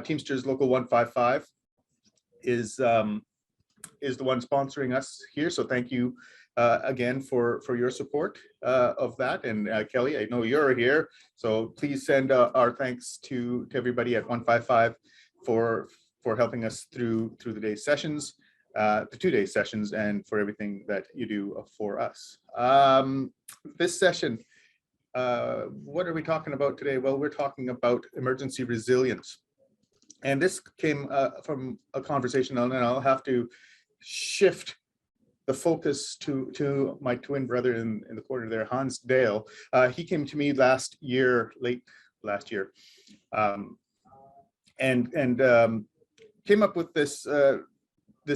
Teamsters Local 155 is the one sponsoring us here. So thank you again for your support of that. And Kelly, I know you're here, so please send our thanks to everybody at 155 for helping us through the day's sessions, the 2-day sessions, and for everything that you do for us. This session, what are we talking about today? Well, we're talking about emergency resilience. And this came from a conversation, and I'll have to shift the focus to my twin brother in the corner there, Hans Dale. He came to me late last year, and came up with this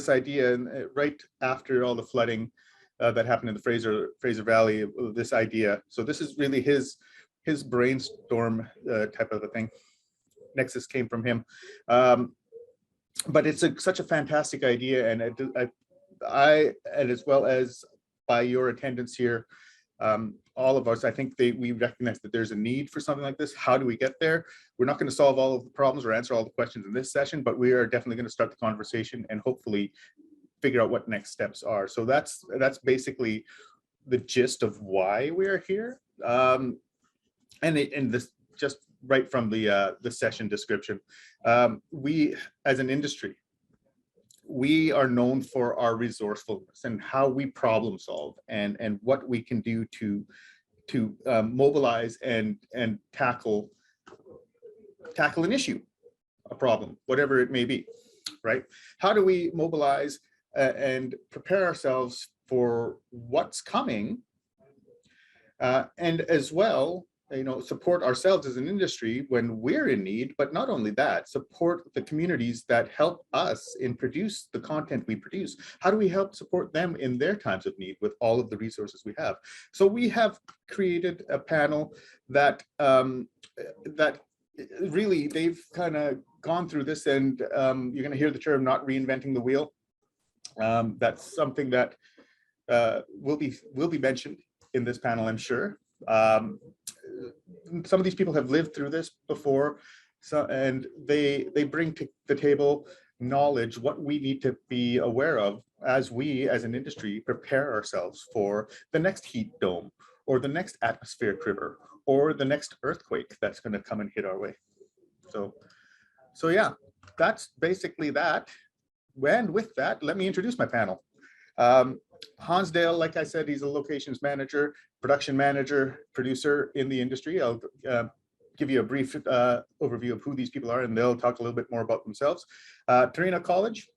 idea right after all the flooding that happened in the Fraser Valley. This idea. So this is really his brainstorm type of a thing. Nexus came from him, but it's such a fantastic idea, and I and as well as by your attendance here, all of us, I think we recognize that there's a need for something like this. How do we get there? We're not going to solve all of the problems or answer all the questions in this session, but we are definitely going to start the conversation and hopefully figure out what next steps are. So that's basically the gist of why we're here, and this just right from the session description. We, as an industry, we are known for our resourcefulness and how we problem solve and what we can do to mobilize and tackle an issue, a problem, whatever it may be, right? How do we mobilize and prepare ourselves for what's coming, and as well, support ourselves as an industry when we're in need, but not only that, support the communities that help us in produce the content we produce. How do we help support them in their times of need with all of the resources we have? So we have created a panel that really, they've kind of gone through this, and you're going to hear the term "not reinventing the wheel." That's something that will be mentioned in this panel, I'm sure. Some of these people have lived through this before, and they bring to the table knowledge, what we need to be aware of as we, as an industry, prepare ourselves for the next heat dome, or the next atmospheric river, or the next earthquake that's going to come and hit our way. So yeah, that's basically that. And with that, let me introduce my panel. Hans Dale, like I said, he's a locations manager, production manager, producer in the industry. I'll give you a brief overview of who these people are, and they'll talk a little bit more about themselves. Tarina College.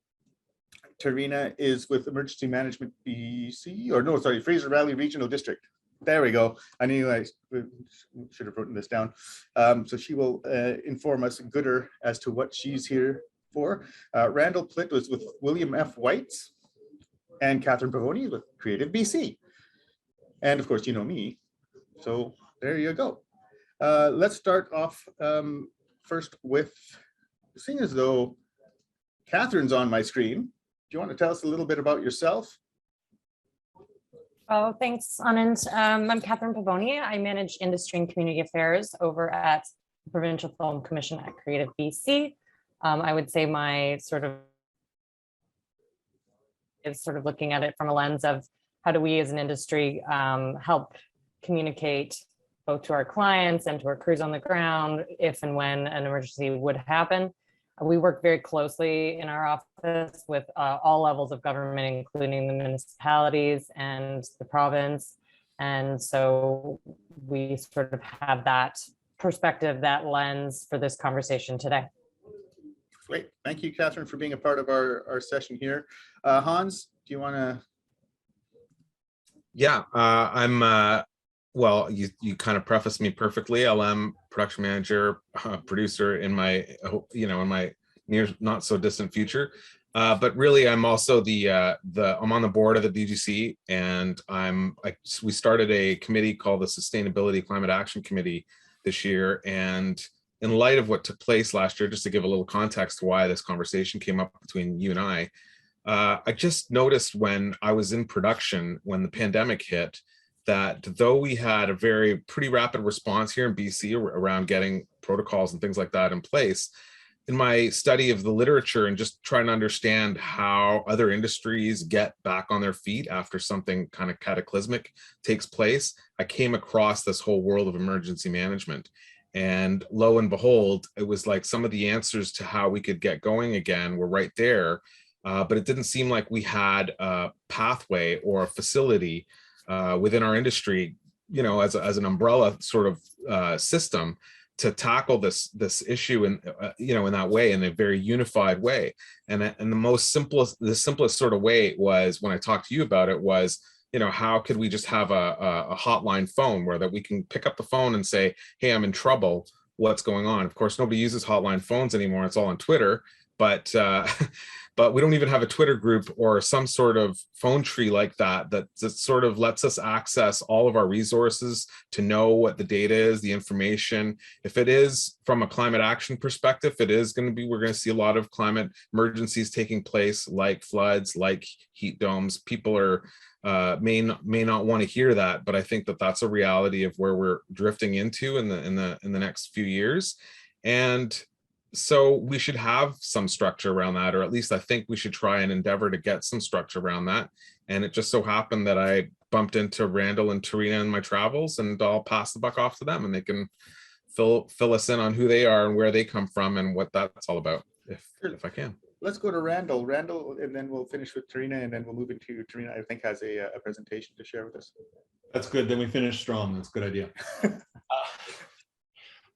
Tarina is with Emergency Management BC, or no, sorry, Fraser Valley Regional District. There we go. I knew I should have written this down. So she will inform us gooder as to what she's here for. Randall Plitt was with William F. White's, and Catherine Pavoni with Creative BC. And of course, you know me. So there you go. Let's start off first with, seeing as though Catherine's on my screen, do you want to tell us a little bit about yourself? Oh, thanks, Anand. I'm Catherine Pavoni. I manage industry and community affairs over at the Provincial Film Commission at Creative BC. I would say my sort of looking at it from a lens of how do we as an industry help communicate both to our clients and to our crews on the ground if and when an emergency would happen. We work very closely in our office with all levels of government, including the municipalities and the province. And so we sort of have that perspective, that lens for this conversation today. Great. Thank you, Catherine, for being a part of our session here. Hans, do you want to? Yeah, I'm, well, you kind of prefaced me perfectly. I'm production manager, producer in my, in my near, not so distant future. But really, I'm also I'm on the board of the BGC, and we started a committee called the Sustainability Climate Action Committee this year. And in light of what took place last year, just to give a little context to why this conversation came up between you and I just noticed when I was in production, when the pandemic hit, that though we had a pretty rapid response here in BC around getting protocols and things like that in place, in my study of the literature and just trying to understand how other industries get back on their feet after something kind of cataclysmic takes place, I came across this whole world of emergency management. And lo and behold, it was like some of the answers to how we could get going again were right there. But it didn't seem like we had a pathway or a facility within our industry, you know, as an umbrella sort of system to tackle this issue in you know, in that way, in a very unified way. And the simplest sort of way was, when I talked to you about it, was, you know, how could we just have a hotline phone where that we can pick up the phone and say, hey, I'm in trouble, what's going on? Of course, nobody uses hotline phones anymore, it's all on Twitter, but but we don't even have a Twitter group or some sort of phone tree like that sort of lets us access all of our resources to know what the data is, the information. If it is from a climate action perspective, it is going to be, we're going to see a lot of climate emergencies taking place, like floods, like heat domes. People are may not want to hear that, but I think that that's a reality of where we're drifting into in the next few years. And so we should have some structure around that, or at least I think we should try and endeavor to get some structure around that. And it just so happened that I bumped into Randall and Tarina in my travels, and I'll pass the buck off to them, and they can fill us in on who they are and where they come from and what that's all about, if I can. Let's go to Randall, and then we'll finish with Tarina, and then we'll move into Tarina, I think, has a presentation to share with us. That's good. Then we finish strong. That's a good idea.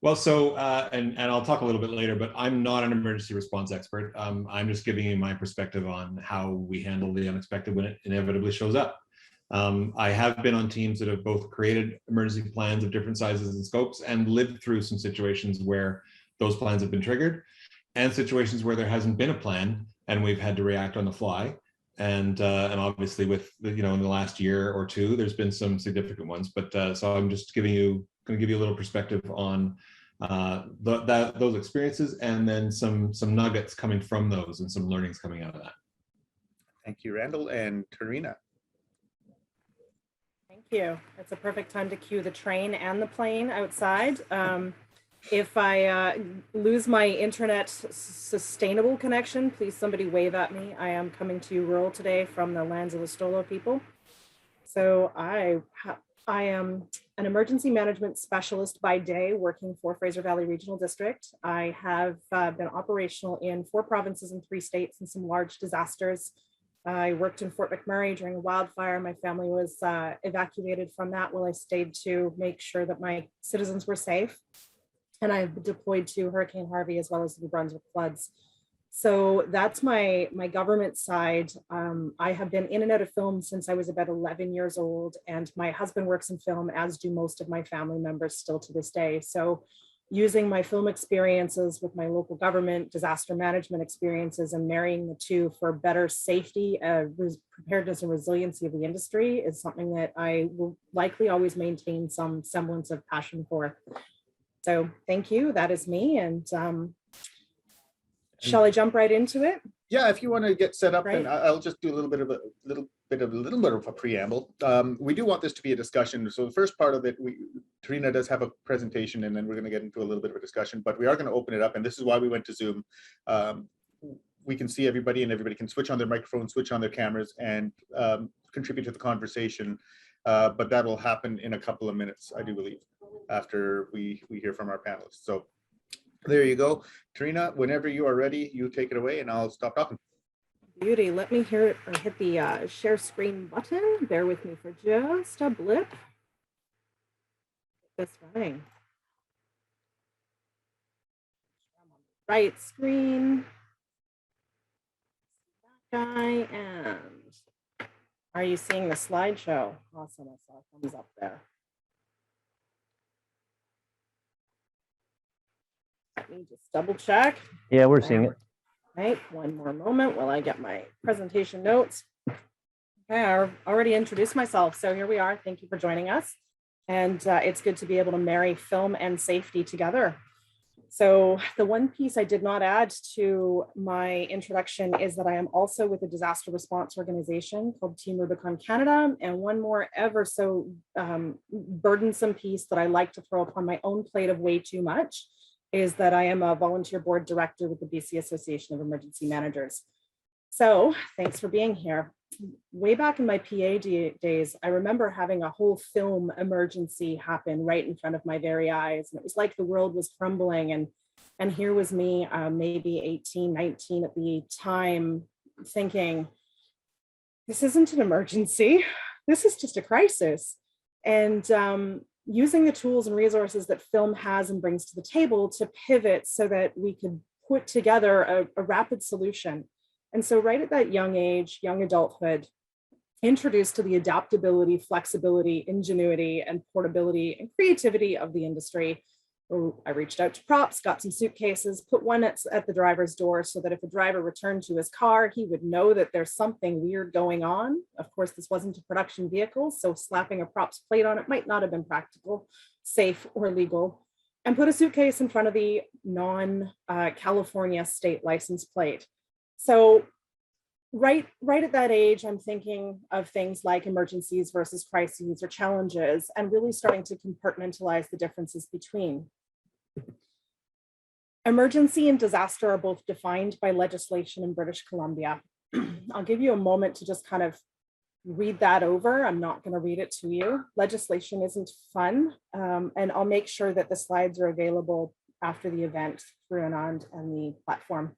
Well, so, and I'll talk a little bit later, but I'm not an emergency response expert. I'm just giving you my perspective on how we handle the unexpected when it inevitably shows up. I have been on teams that have both created emergency plans of different sizes and scopes and lived through some situations where those plans have been triggered, and situations where there hasn't been a plan and we've had to react on the fly. And obviously with, you know, in the last year or two, there's been some significant ones, but so I'm just going to give you a little perspective on those experiences, and then some nuggets coming from those and some learnings coming out of that. Thank you, Randall. And Tarina. Thank you. It's a perfect time to cue the train and the plane outside. If I lose my internet sustainable connection, please somebody wave at me. I am coming to you rural today from the lands of the Stolo people. So I am an emergency management specialist by day, working for Fraser Valley Regional District. I have been operational in 4 provinces and 3 states and some large disasters. I worked in Fort McMurray during a wildfire. My family was evacuated from that while I stayed to make sure that my citizens were safe. And I've deployed to Hurricane Harvey as well as the New Brunswick floods. So that's my government side. I have been in and out of film since I was about 11 years old, and my husband works in film, as do most of my family members still to this day. So using my film experiences with my local government, disaster management experiences, and marrying the two for better safety, preparedness and resiliency of the industry is something that I will likely always maintain some semblance of passion for. So thank you, that is me. And shall I jump right into it? Yeah, if you want to get set up, Right. then I'll just do a little bit of a preamble. We do want this to be a discussion. So the first part of it, Tarina does have a presentation, and then we're going to get into a little bit of a discussion, but we are going to open it up, and this is why we went to Zoom. We can see everybody, and everybody can switch on their microphone, switch on their cameras, and contribute to the conversation. But that will happen in a couple of minutes, I do believe, after we hear from our panelists. So there you go. Tarina, whenever you are ready, you take it away and I'll stop talking. Beauty. Let me hit the share screen button. Bear with me for just a blip. Get this running. Right screen. That guy. And are you seeing the slideshow? Awesome. I saw a thumbs up there. Let me just double check. Yeah, we're seeing it. Right, one more moment while I get my presentation notes. Okay, I already introduced myself, so here we are. Thank you for joining us. And it's good to be able to marry film and safety together. So the one piece I did not add to my introduction is that I am also with a disaster response organization called Team Rubicon Canada, and one more ever so burdensome piece that I like to throw upon my own plate of way too much is that I am a volunteer board director with the BC Association of Emergency Managers. So thanks for being here. Way back in my PA days, I remember having a whole film emergency happen right in front of my very eyes. And it was like the world was crumbling. And here was me, maybe 18, 19 at the time, thinking, this isn't an emergency. This is just a crisis. And using the tools and resources that film has and brings to the table to pivot so that we could put together a rapid solution. And so right at that young age, young adulthood, introduced to the adaptability, flexibility, ingenuity, and portability and creativity of the industry. I reached out to props, got some suitcases, put one at the driver's door so that if a driver returned to his car, he would know that there's something weird going on. Of course, this wasn't a production vehicle, so slapping a props plate on it might not have been practical, safe, or legal. And put a suitcase in front of the non-California state license plate. So right at that age, I'm thinking of things like emergencies versus crises or challenges, and really starting to compartmentalize the differences between. Emergency and disaster are both defined by legislation in British Columbia. I'll give you a moment to just kind of read that over. I'm not going to read it to you. Legislation isn't fun, and I'll make sure that the slides are available after the event through Anand and the platform.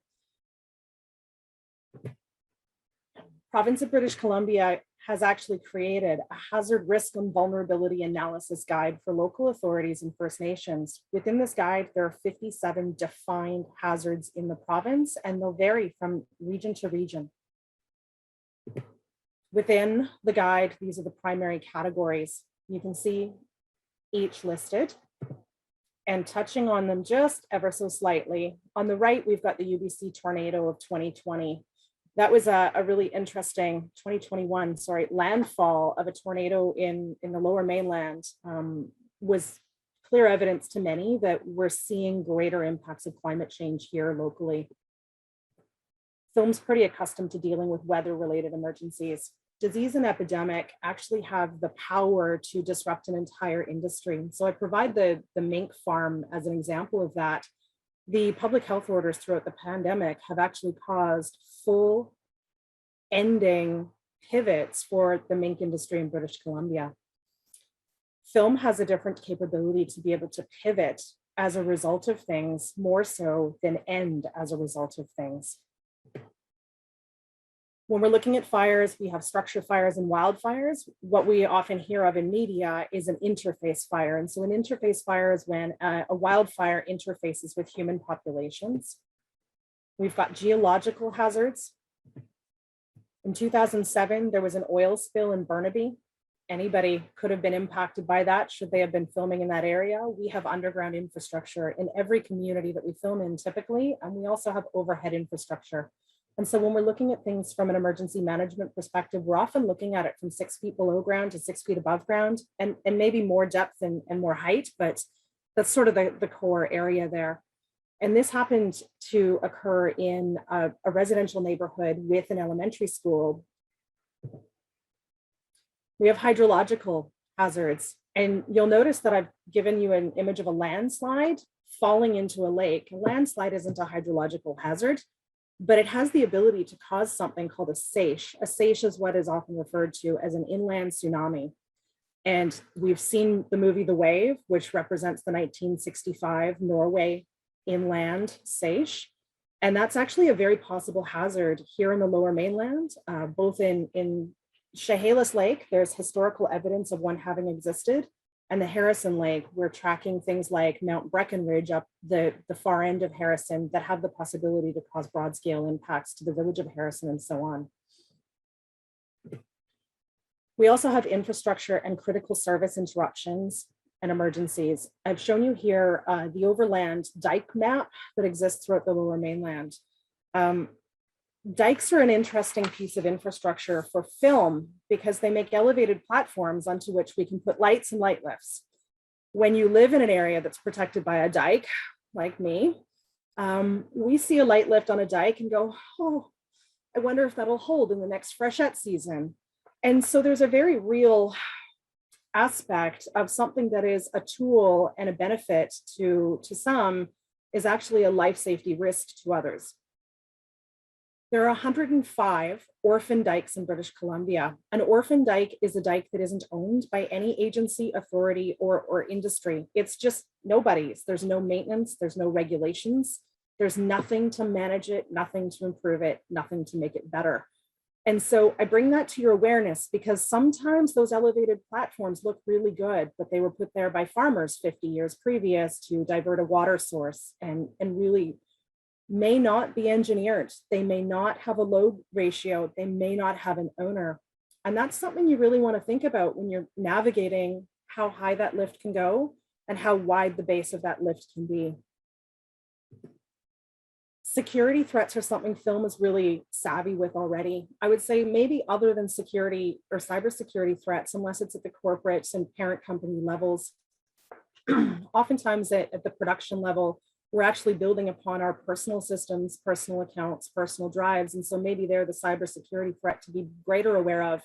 Province of British Columbia has actually created a hazard risk and vulnerability analysis guide for local authorities and First Nations. Within this guide, there are 57 defined hazards in the province, and they'll vary from region to region. Within the guide, these are the primary categories. You can see each listed and touching on them just ever so slightly. On the right, we've got the UBC tornado of 2020. That was a really interesting 2021, landfall of a tornado in the lower mainland. Was clear evidence to many that we're seeing greater impacts of climate change here locally. Film's pretty accustomed to dealing with weather-related emergencies. Disease and epidemic actually have the power to disrupt an entire industry. So I provide the mink farm as an example of that. The public health orders throughout the pandemic have actually caused full ending pivots for the mink industry in British Columbia. Film has a different capability to be able to pivot as a result of things more so than end as a result of things. When we're looking at fires, we have structure fires and wildfires. What we often hear of in media is an interface fire. And so an interface fire is when a wildfire interfaces with human populations. We've got geological hazards. In 2007, there was an oil spill in Burnaby. Anybody could have been impacted by that should they have been filming in that area. We have underground infrastructure in every community that we film in typically, and we also have overhead infrastructure. And so when we're looking at things from an emergency management perspective, we're often looking at it from 6 feet below ground to 6 feet above ground, and maybe more depth and more height, but that's sort of the core area there. And this happened to occur in a residential neighborhood with an elementary school. We have hydrological hazards, and you'll notice that I've given you an image of a landslide falling into a lake. A landslide isn't a hydrological hazard, but it has the ability to cause something called a seiche. A seiche is what is often referred to as an inland tsunami. And we've seen the movie The Wave, which represents the 1965 Norway inland seiche. And that's actually a very possible hazard here in the lower mainland, both in Chehalis Lake, there's historical evidence of one having existed. And the Harrison Lake, we're tracking things like Mount Breckenridge up the far end of Harrison that have the possibility to cause broad scale impacts to the village of Harrison and so on. We also have infrastructure and critical service interruptions and emergencies. I've shown you here the overland dike map that exists throughout the lower mainland. Dikes are an interesting piece of infrastructure for film because they make elevated platforms onto which we can put lights and light lifts. When you live in an area that's protected by a dike, like me, we see a light lift on a dike and go, oh, I wonder if that'll hold in the next freshet season. And so there's a very real aspect of something that is a tool and a benefit to some, is actually a life safety risk to others. There are 105 orphan dikes in British Columbia. An orphan dike is a dike that isn't owned by any agency, authority, or industry. It's just nobody's. There's no maintenance, there's no regulations, there's nothing to manage it, nothing to improve it, nothing to make it better. And so I bring that to your awareness because sometimes those elevated platforms look really good, but they were put there by farmers 50 years previous to divert a water source and really may not be engineered. They may not have a load ratio. They may not have an owner. And that's something you really want to think about when you're navigating how high that lift can go and how wide the base of that lift can be. Security threats are something film is really savvy with already. I would say maybe other than security or cybersecurity threats, unless it's at the corporate and parent company levels, oftentimes at the production level, we're actually building upon our personal systems, personal accounts, personal drives. And so maybe there the cybersecurity threat to be greater aware of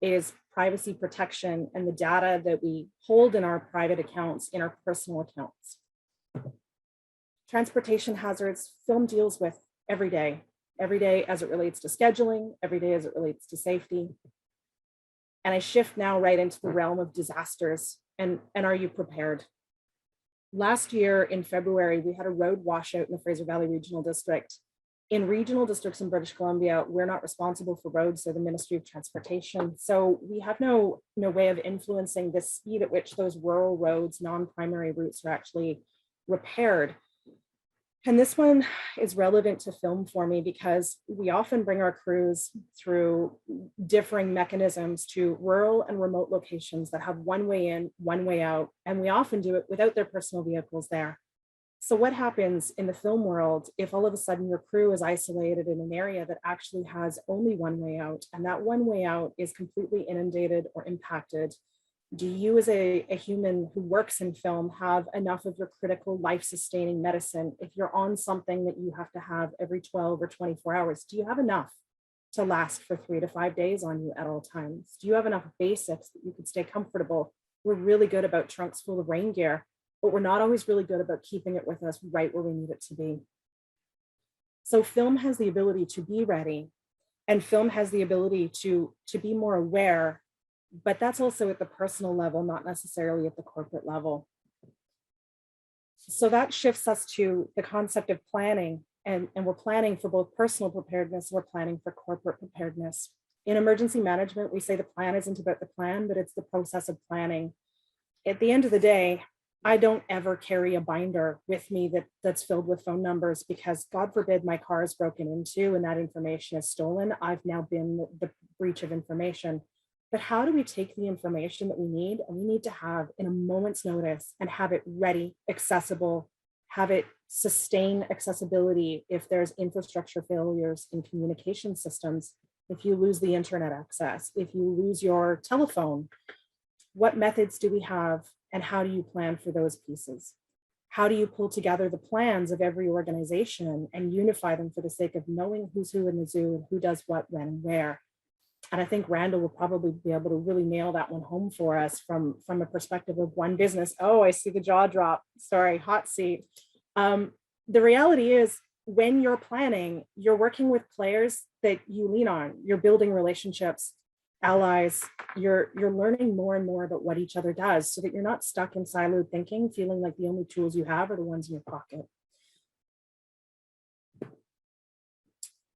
is privacy protection and the data that we hold in our private accounts, in our personal accounts. Transportation hazards, film deals with every day as it relates to scheduling, every day as it relates to safety. And I shift now right into the realm of disasters and are you prepared? Last year in February, we had a road washout in the Fraser Valley Regional District. In regional districts in British Columbia, we're not responsible for roads, they're the Ministry of Transportation. So we have no way of influencing the speed at which those rural roads, non-primary routes are actually repaired. And this one is relevant to film for me because we often bring our crews through differing mechanisms to rural and remote locations that have one way in, one way out, and we often do it without their personal vehicles there. So what happens in the film world if all of a sudden your crew is isolated in an area that actually has only one way out, and that one way out is completely inundated or impacted? Do you as a human who works in film have enough of your critical life-sustaining medicine? If you're on something that you have to have every 12 or 24 hours, do you have enough to last for 3 to 5 days on you at all times? Do you have enough basics that you could stay comfortable? We're really good about trunks full of rain gear, but we're not always really good about keeping it with us right where we need it to be. So film has the ability to be ready, and film has the ability to be more aware, but that's also at the personal level, not necessarily at the corporate level. So that shifts us to the concept of planning, and we're planning for both personal preparedness, we're planning for corporate preparedness. In emergency management, we say the plan isn't about the plan, but it's the process of planning. At the end of the day, I don't ever carry a binder with me that's filled with phone numbers because God forbid my car is broken into and that information is stolen. I've now been the breach of information. But how do we take the information that we need and we need to have in a moment's notice and have it ready, accessible, have it sustain accessibility if there's infrastructure failures in communication systems, if you lose the internet access, if you lose your telephone, what methods do we have and how do you plan for those pieces? How do you pull together the plans of every organization and unify them for the sake of knowing who's who in the zoo and who does what, when, and where? And I think Randall will probably be able to really nail that one home for us from a perspective of one business. Oh, I see the jaw drop. Sorry, hot seat. The reality is when you're planning, you're working with players that you lean on. You're building relationships, allies. You're learning more and more about what each other does so that you're not stuck in siloed thinking, feeling like the only tools you have are the ones in your pocket.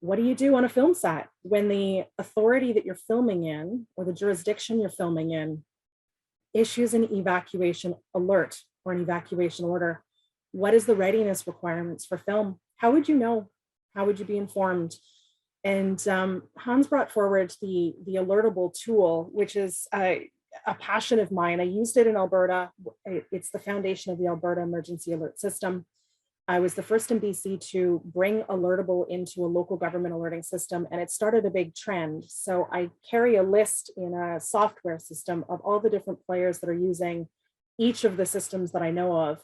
What do you do on a film set when the authority that you're filming in or the jurisdiction you're filming in issues an evacuation alert or an evacuation order? What is the readiness requirements for film? How would you know? How would you be informed? And Hans brought forward the alertable tool, which is a passion of mine. I used it in Alberta. It's the foundation of the Alberta Emergency Alert System. I was the first in BC to bring alertable into a local government alerting system, and it started a big trend. So I carry a list in a software system of all the different players that are using each of the systems that I know of.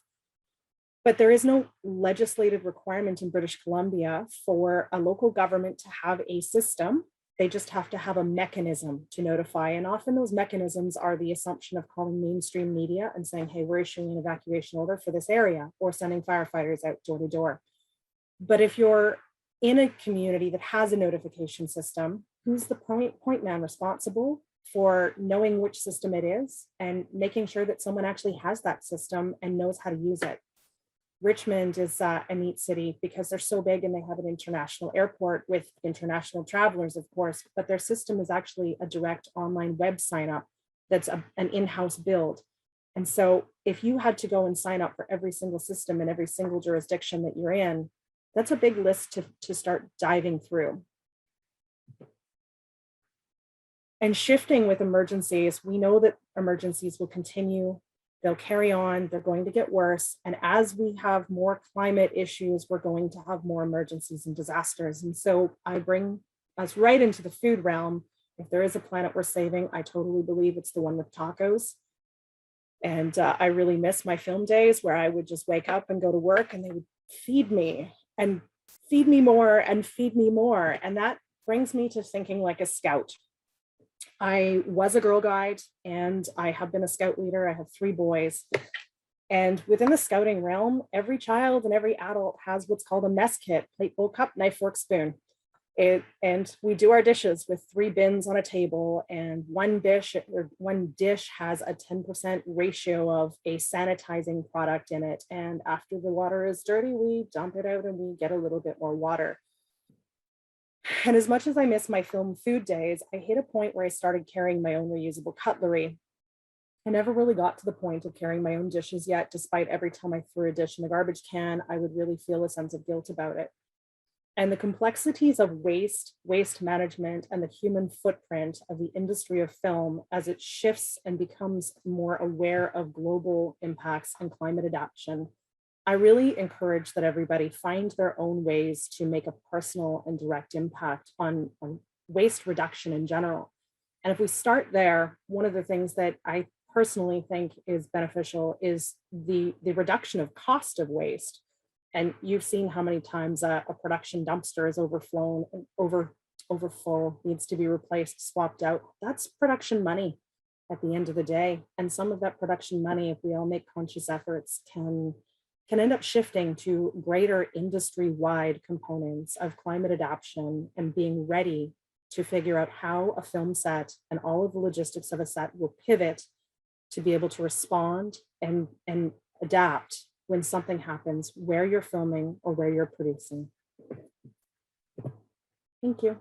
But there is no legislative requirement in British Columbia for a local government to have a system They just have to have a mechanism to notify. And often those mechanisms are the assumption of calling mainstream media and saying, hey, we're issuing an evacuation order for this area, or sending firefighters out door to door. But if you're in a community that has a notification system, who's the point man responsible for knowing which system it is and making sure that someone actually has that system and knows how to use it? Richmond is a neat city because they're so big and they have an international airport with international travelers, of course, but their system is actually a direct online web sign up that's an in-house build. And so if you had to go and sign up for every single system in every single jurisdiction that you're in, that's a big list to start diving through. And shifting with emergencies, we know that emergencies will continue. They'll carry on, they're going to get worse. And as we have more climate issues, we're going to have more emergencies and disasters. And so I bring us right into the food realm. If there is a planet we're saving, I totally believe it's the one with tacos. And I really miss my film days where I would just wake up and go to work and they would feed me and feed me more and feed me more. And that brings me to thinking like a scout. I was a Girl Guide and I have been a scout leader. I have 3 boys. And within the scouting realm, every child and every adult has what's called a mess kit: plate, bowl, cup, knife, fork, spoon. And we do our dishes with 3 bins on a table, and one dish has a 10% ratio of a sanitizing product in it. And after the water is dirty, we dump it out and we get a little bit more water. And as much as I miss my film food days, I hit a point where I started carrying my own reusable cutlery. I never really got to the point of carrying my own dishes yet, despite every time I threw a dish in the garbage can, I would really feel a sense of guilt about it. And the complexities of waste management, and the human footprint of the industry of film as it shifts and becomes more aware of global impacts and climate adaptation, I really encourage that everybody find their own ways to make a personal and direct impact on waste reduction in general. And if we start there, one of the things that I personally think is beneficial is the reduction of cost of waste. And you've seen how many times a production dumpster is overflown, overfull, needs to be replaced, swapped out. That's production money at the end of the day. And some of that production money, if we all make conscious efforts, can end up shifting to greater industry-wide components of climate adaptation and being ready to figure out how a film set and all of the logistics of a set will pivot to be able to respond and adapt when something happens where you're filming or where you're producing. Thank you.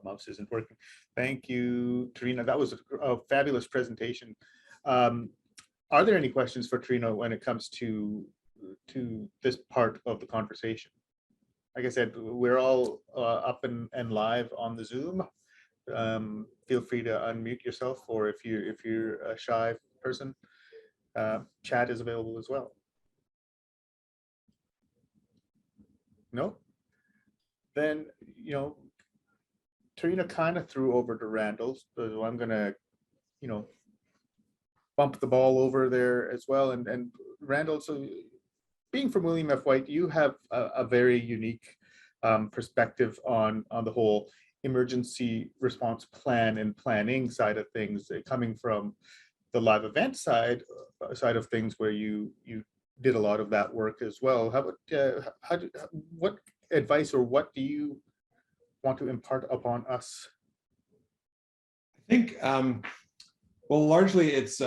Mouse isn't working. Thank you, Tarina. That was a fabulous presentation. Are there any questions for Tarina when it comes to this part of the conversation? Like I said, we're all up and live on the Zoom. Feel free to unmute yourself, or if you're a shy person, chat is available as well. No? Then, you know, Tarina kind of threw over to Randall, so I'm gonna, you know, bump the ball over there as well. And Randall, so being from William F. White, you have a very unique perspective on the whole emergency response plan and planning side of things, coming from the live event side of things, where you did a lot of that work as well. What advice or what do you want to impart upon us? I think, well, largely it's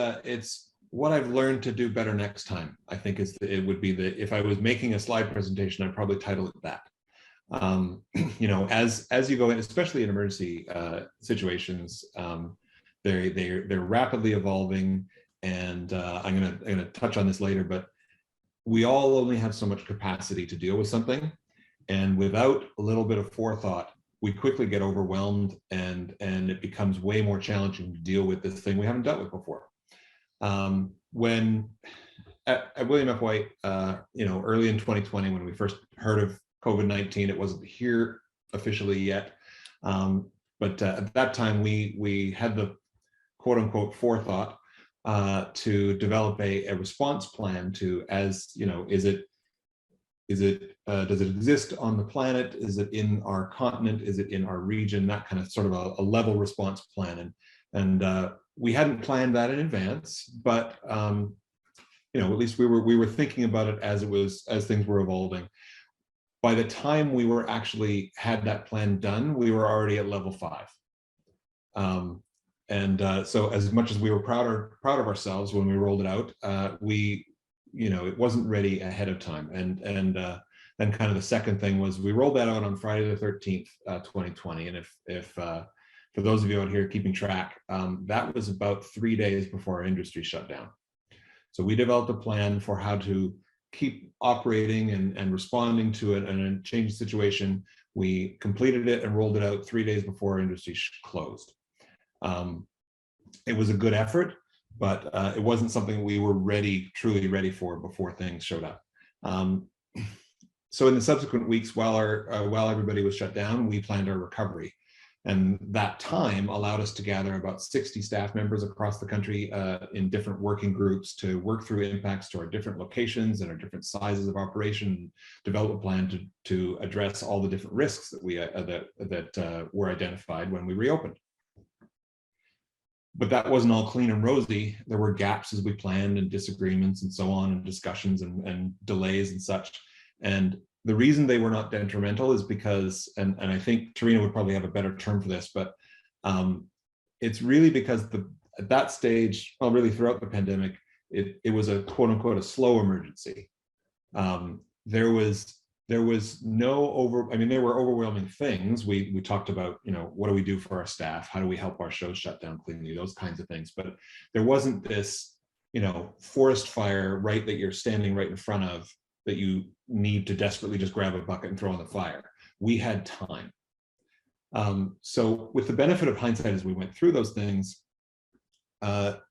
what I've learned to do better next time. I think it would be if I was making a slide presentation, I'd probably title it that. You know, as you go in, especially in emergency situations, they're rapidly evolving, and I'm gonna touch on this later, but we all only have so much capacity to deal with something, and without a little bit of forethought, we quickly get overwhelmed, and it becomes way more challenging to deal with this thing we haven't dealt with before. When at William F. White, you know, early in 2020, when we first heard of COVID-19, it wasn't here officially yet, but at that time we had the quote unquote forethought to develop a response plan to, as you know, is it Is it, does it exist on the planet? Is it in our continent? Is it in our region? That kind of sort of a level response plan. And we hadn't planned that in advance, but you know, at least we were thinking about it as things were evolving. By the time we were actually had that plan done, we were already at level 5. So as much as we were proud of ourselves when we rolled it out, you know, it wasn't ready ahead of time. And then kind of the second thing was we rolled that out on Friday the 13th, 2020. And if for those of you out here keeping track, that was about 3 days before our industry shut down. So we developed a plan for how to keep operating and responding to it in a changed situation. We completed it and rolled it out 3 days before our industry closed. It was a good effort, but it wasn't something we were truly ready for before things showed up. So in the subsequent weeks, while everybody was shut down, we planned our recovery. And that time allowed us to gather about 60 staff members across the country in different working groups to work through impacts to our different locations and our different sizes of operation, develop a plan to address all the different risks that were identified when we reopened. But that wasn't all clean and rosy. There were gaps as we planned and disagreements and so on, and discussions and delays and such. And the reason they were not detrimental is because, and I think Tarina would probably have a better term for this, but it's really because at that stage, well, really throughout the pandemic, it was a quote unquote a slow emergency. There was no there were overwhelming things. We talked about, you know, what do we do for our staff? How do we help our shows shut down cleanly? Those kinds of things. But there wasn't this, you know, forest fire that you're standing right in front of that you need to desperately just grab a bucket and throw on the fire. We had time. So with the benefit of hindsight, as we went through those things, I've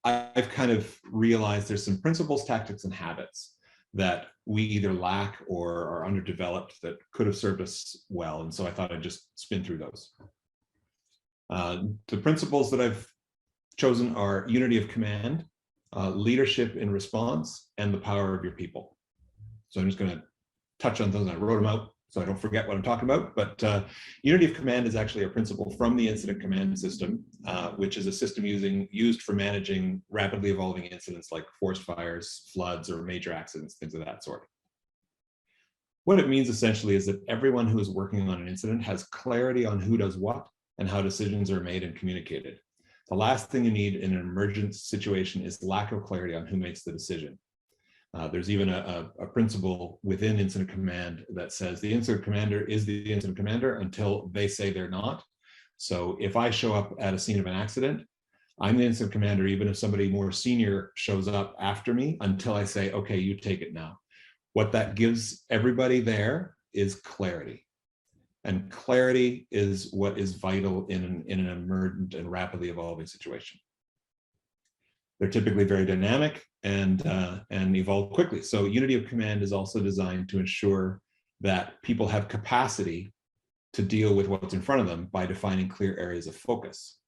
kind of realized there's some principles, tactics, and habits that we either lack or are underdeveloped that could have served us well. And so I thought I'd just spin through those. The principles that I've chosen are unity of command, leadership in response, and the power of your people. So I'm just going to touch on those. I wrote them out so I don't forget what I'm talking about. But unity of command is actually a principle from the incident command system, which is a system used for managing rapidly evolving incidents like forest fires, floods, or major accidents, things of that sort. What it means essentially is that everyone who is working on an incident has clarity on who does what and how decisions are made and communicated. The last thing you need in an emergent situation is lack of clarity on who makes the decision. There's even a principle within incident command that says the incident commander is the incident commander until they say they're not. So if I show up at a scene of an accident, I'm the incident commander, even if somebody more senior shows up after me, until I say, okay, you take it now. What that gives everybody there is clarity. And clarity is what is vital in an emergent and rapidly evolving situation. They're typically very dynamic and evolve quickly. So unity of command is also designed to ensure that people have capacity to deal with what's in front of them by defining clear areas of focus.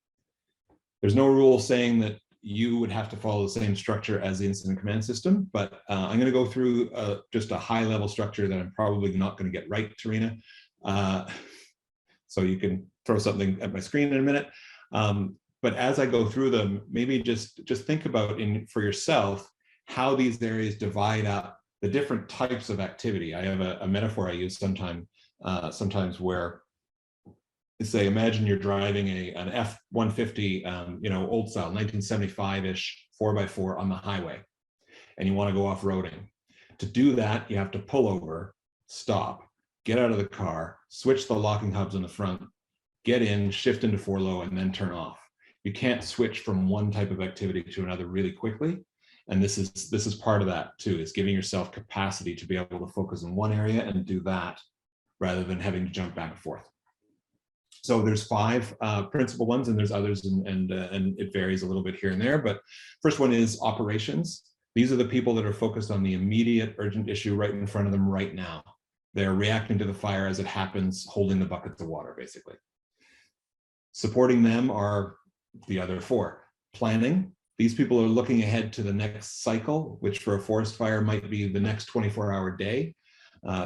There's no rule saying that you would have to follow the same structure as the incident command system, but I'm going to go through just a high level structure that I'm probably not going to get right, Tarina. So you can throw something at my screen in a minute. But as I go through them, maybe just think about for yourself how these areas divide up the different types of activity. I have a metaphor I use sometimes where, say, imagine you're driving an F-150, old style, 1975-ish 4x4 on the highway, and you want to go off-roading. To do that, you have to pull over, stop, get out of the car, switch the locking hubs in the front, get in, shift into 4-low, and then turn off. You can't switch from one type of activity to another really quickly. And this is part of that too, is giving yourself capacity to be able to focus on one area and do that rather than having to jump back and forth. So there's 5 principal ones, and there's others, and it varies a little bit here and there. But first one is operations. These are the people that are focused on the immediate urgent issue right in front of them right now. They're reacting to the fire as it happens, holding the buckets of water, basically. Supporting them are the other 4. Planning, These people are looking ahead to the next cycle, which for a forest fire might be the next 24-hour day.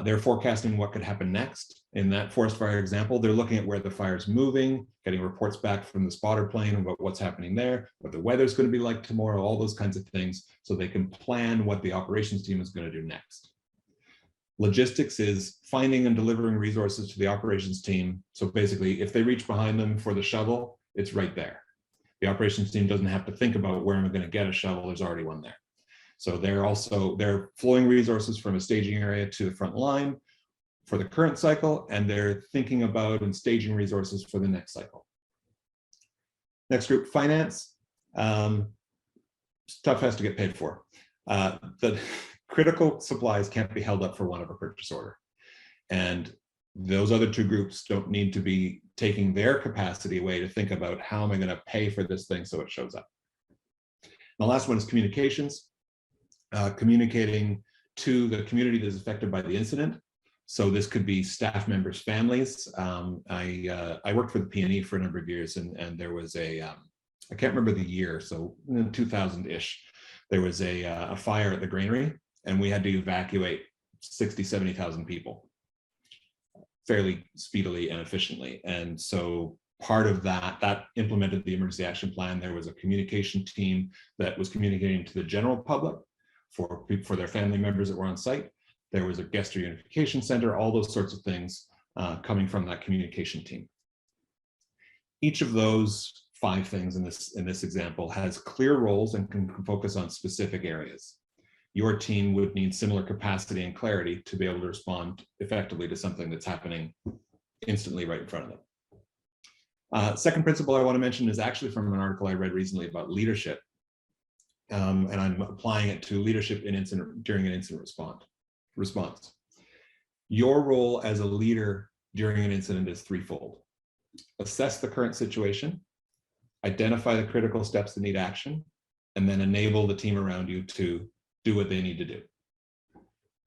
They're forecasting what could happen next. In that forest fire example, they're looking at where the fire is moving, getting reports back from the spotter plane about what's happening there, what the weather's going to be like tomorrow, all those kinds of things, so they can plan what the operations team is going to do next. Logistics is finding and delivering resources to the operations team. So basically, if they reach behind them for the shovel, it's right there. The operations team doesn't have to think about where am I going to get a shovel, there's already one there. So they're flowing resources from a staging area to the front line for the current cycle, and they're thinking about and staging resources for the next cycle. Next group, finance. Stuff has to get paid for. The critical supplies can't be held up for one of a purchase order. And those other two groups don't need to be taking their capacity away to think about how am I going to pay for this thing so it shows up. And the last one is communications. Communicating to the community that is affected by the incident. So this could be staff members' families. I worked for the P&E for a number of years, and there was a, I can't remember the year, so 2000-ish, there was a fire at the granary, and we had to evacuate 60, 70,000 people fairly speedily and efficiently. And so part of that implemented the emergency action plan. There was a communication team that was communicating to the general public for their family members that were on site. There was a guest reunification center, all those sorts of things coming from that communication team. Each of those 5 things in this example has clear roles and can focus on specific areas. Your team would need similar capacity and clarity to be able to respond effectively to something that's happening instantly right in front of them. Second principle I want to mention is actually from an article I read recently about leadership. And I'm applying it to leadership during an incident response. Your role as a leader during an incident is threefold. Assess the current situation, identify the critical steps that need action, and then enable the team around you to do what they need to do.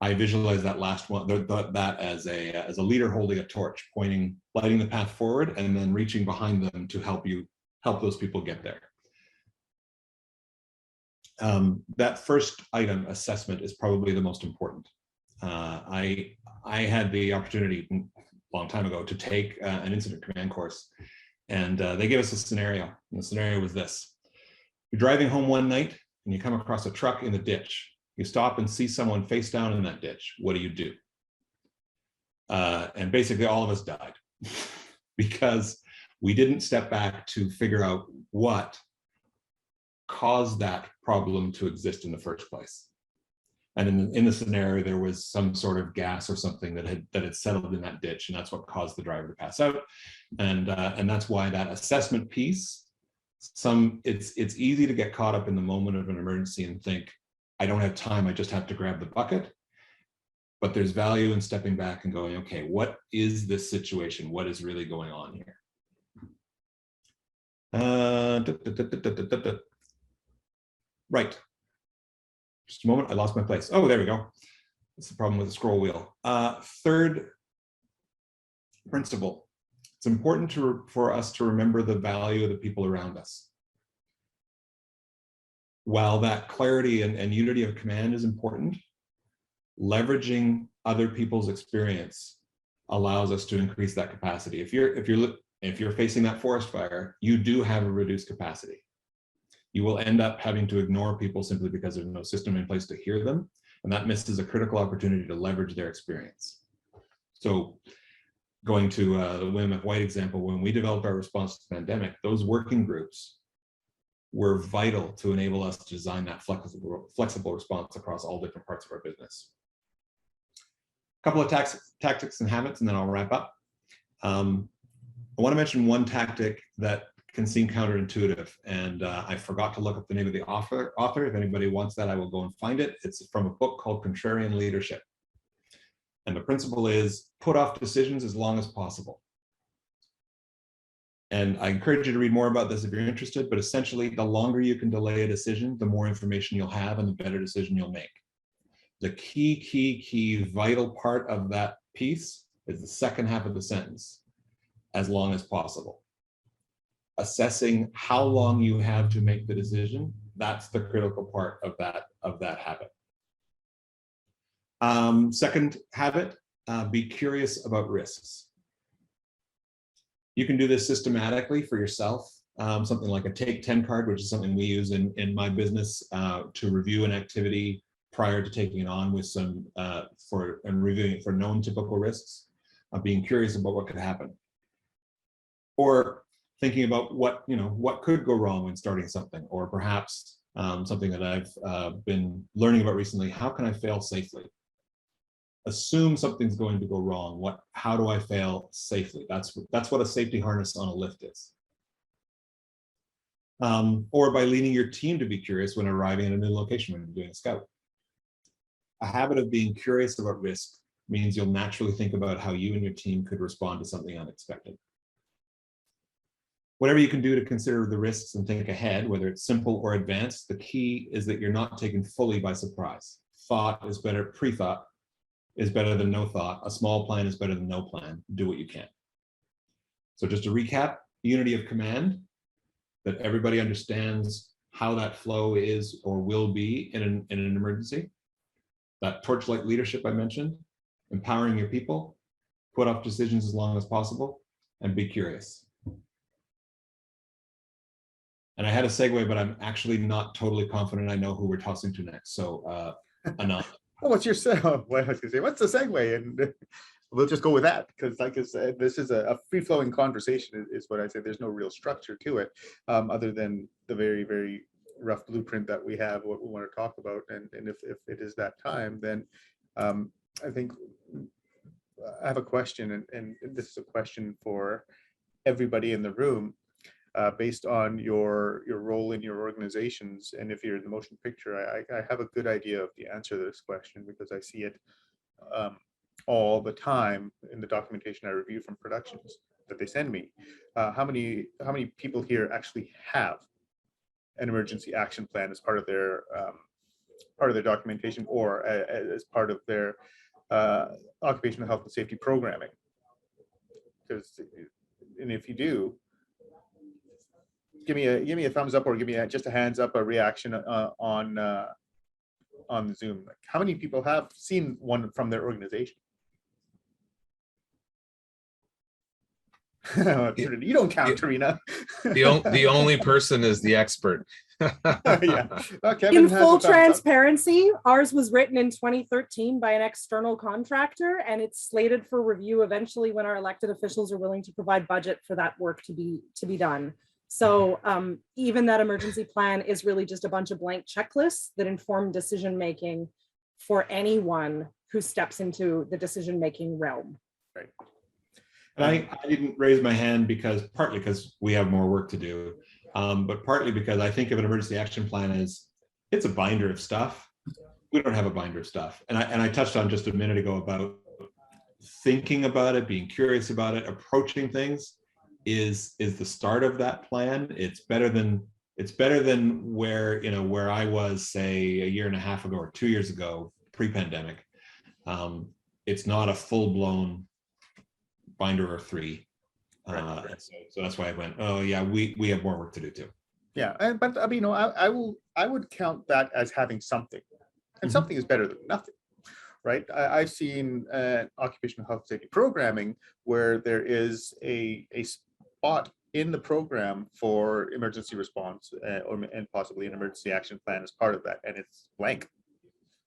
I visualize that last one, that as a leader holding a torch, lighting the path forward, and then reaching behind them to help those people get there. That first item, assessment, is probably the most important. I had the opportunity a long time ago to take an incident command course, and they gave us a scenario. And the scenario was this: you're driving home one night and you come across a truck in the ditch. You stop and see someone face down in that ditch. What do? And basically all of us died because we didn't step back to figure out what caused that problem to exist in the first place. And in the scenario, there was some sort of gas or something that had settled in that ditch, and that's what caused the driver to pass out. And that's why that assessment piece, it's easy to get caught up in the moment of an emergency and think, I don't have time, I just have to grab the bucket. But there's value in stepping back and going, okay, what is this situation? What is really going on here? Right. Just a moment, I lost my place. Oh, there we go. That's the problem with the scroll wheel. Third principle. It's important for us to remember the value of the people around us. While that clarity and unity of command is important, leveraging other people's experience allows us to increase that capacity. If you're facing that forest fire, you do have a reduced capacity. You will end up having to ignore people simply because there's no system in place to hear them, and that misses a critical opportunity to leverage their experience. So going to the William F. White example, when we developed our response to the pandemic, those working groups were vital to enable us to design that flexible response across all different parts of our business. A couple of tactics and habits, and then I'll wrap up. I want to mention one tactic that can seem counterintuitive, and I forgot to look up the name of the author. If anybody wants that, I will go and find it. It's from a book called Contrarian Leadership. And the principle is put off decisions as long as possible. And I encourage you to read more about this if you're interested, but essentially the longer you can delay a decision, the more information you'll have and the better decision you'll make. The key vital part of that piece is the second half of the sentence, as long as possible. Assessing how long you have to make the decision That's the critical part of that habit. Second habit, be curious about risks. You can do this systematically for yourself. Something like a take 10 card, which is something we use in my business to review an activity prior to taking it on with some and reviewing it for known typical risks, being curious about what could happen, or thinking about what could go wrong when starting something, or perhaps something that I've been learning about recently. How can I fail safely? Assume something's going to go wrong. How do I fail safely? That's what a safety harness on a lift is. Or by leading your team to be curious when arriving at a new location when you're doing a scout. A habit of being curious about risk means you'll naturally think about how you and your team could respond to something unexpected. Whatever you can do to consider the risks and think ahead, whether it's simple or advanced, the key is that you're not taken fully by surprise. Thought is better, pre-thought is better than no thought. A small plan is better than no plan. Do what you can. So just to recap, unity of command, that everybody understands how that flow is or will be in an emergency. That torchlight leadership I mentioned, empowering your people, put off decisions as long as possible, and be curious. And I had a segue, but I'm actually not totally confident I know who we're tossing to next. So Anand. Oh, what's your segue? Well, I was gonna say, what's the segue? And we'll just go with that, because like I said, this is a free-flowing conversation is what I say. There's no real structure to it, other than the very, very rough blueprint that we have, what we want to talk about. And if it is that time, then I think I have a question, and this is a question for everybody in the room, based on your role in your organizations. And if you're in the motion picture, I have a good idea of the answer to this question, because I see it all the time in the documentation I review from productions that they send me. How many people here actually have an emergency action plan as part of their documentation, or as part of their occupational health and safety programming? Because, and if you do, give me a thumbs up, or give me just a hands up, a reaction on Zoom. Like, how many people have seen one from their organization? You don't count, Tarina. The only person is the expert. Yeah. In full transparency, ours was written in 2013 by an external contractor, and it's slated for review eventually when our elected officials are willing to provide budget for that work to be done. So even that emergency plan is really just a bunch of blank checklists that inform decision making for anyone who steps into the decision making realm. Right. And I didn't raise my hand partly because we have more work to do, but partly because I think of an emergency action plan as it's a binder of stuff. We don't have a binder of stuff. And I touched on just a minute ago about thinking about it, being curious about it, approaching things is the start of that plan. It's better than where I was, say, a year and a half ago or 2 years ago, pre-pandemic. It's not a full-blown binder or three. Right. So that's why I went, oh yeah, we have more work to do too. Yeah, but I mean, I would count that as having something, and something is better than nothing, right? I've seen occupational health safety programming where there is a spot in the program for emergency response, and possibly an emergency action plan as part of that, and it's blank.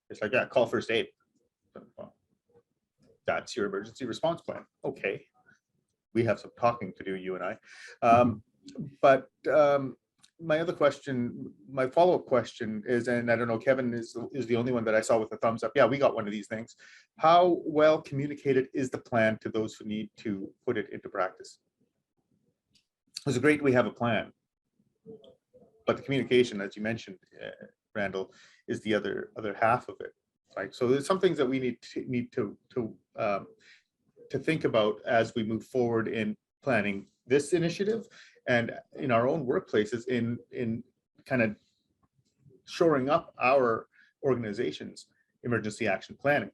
It's like, yeah, call first aid. Well, that's your emergency response plan. Okay, we have some talking to do, you and I. But my other question, my follow-up question is, and I don't know, Kevin is the only one that I saw with the thumbs up. Yeah, we got one of these things. How well communicated is the plan to those who need to put it into practice? It's great we have a plan, but the communication, as you mentioned, Randall, is the other half of it. Right. So there's some things that we need to think about as we move forward in planning this initiative, and in our own workplaces, in kind of shoring up our organization's emergency action planning.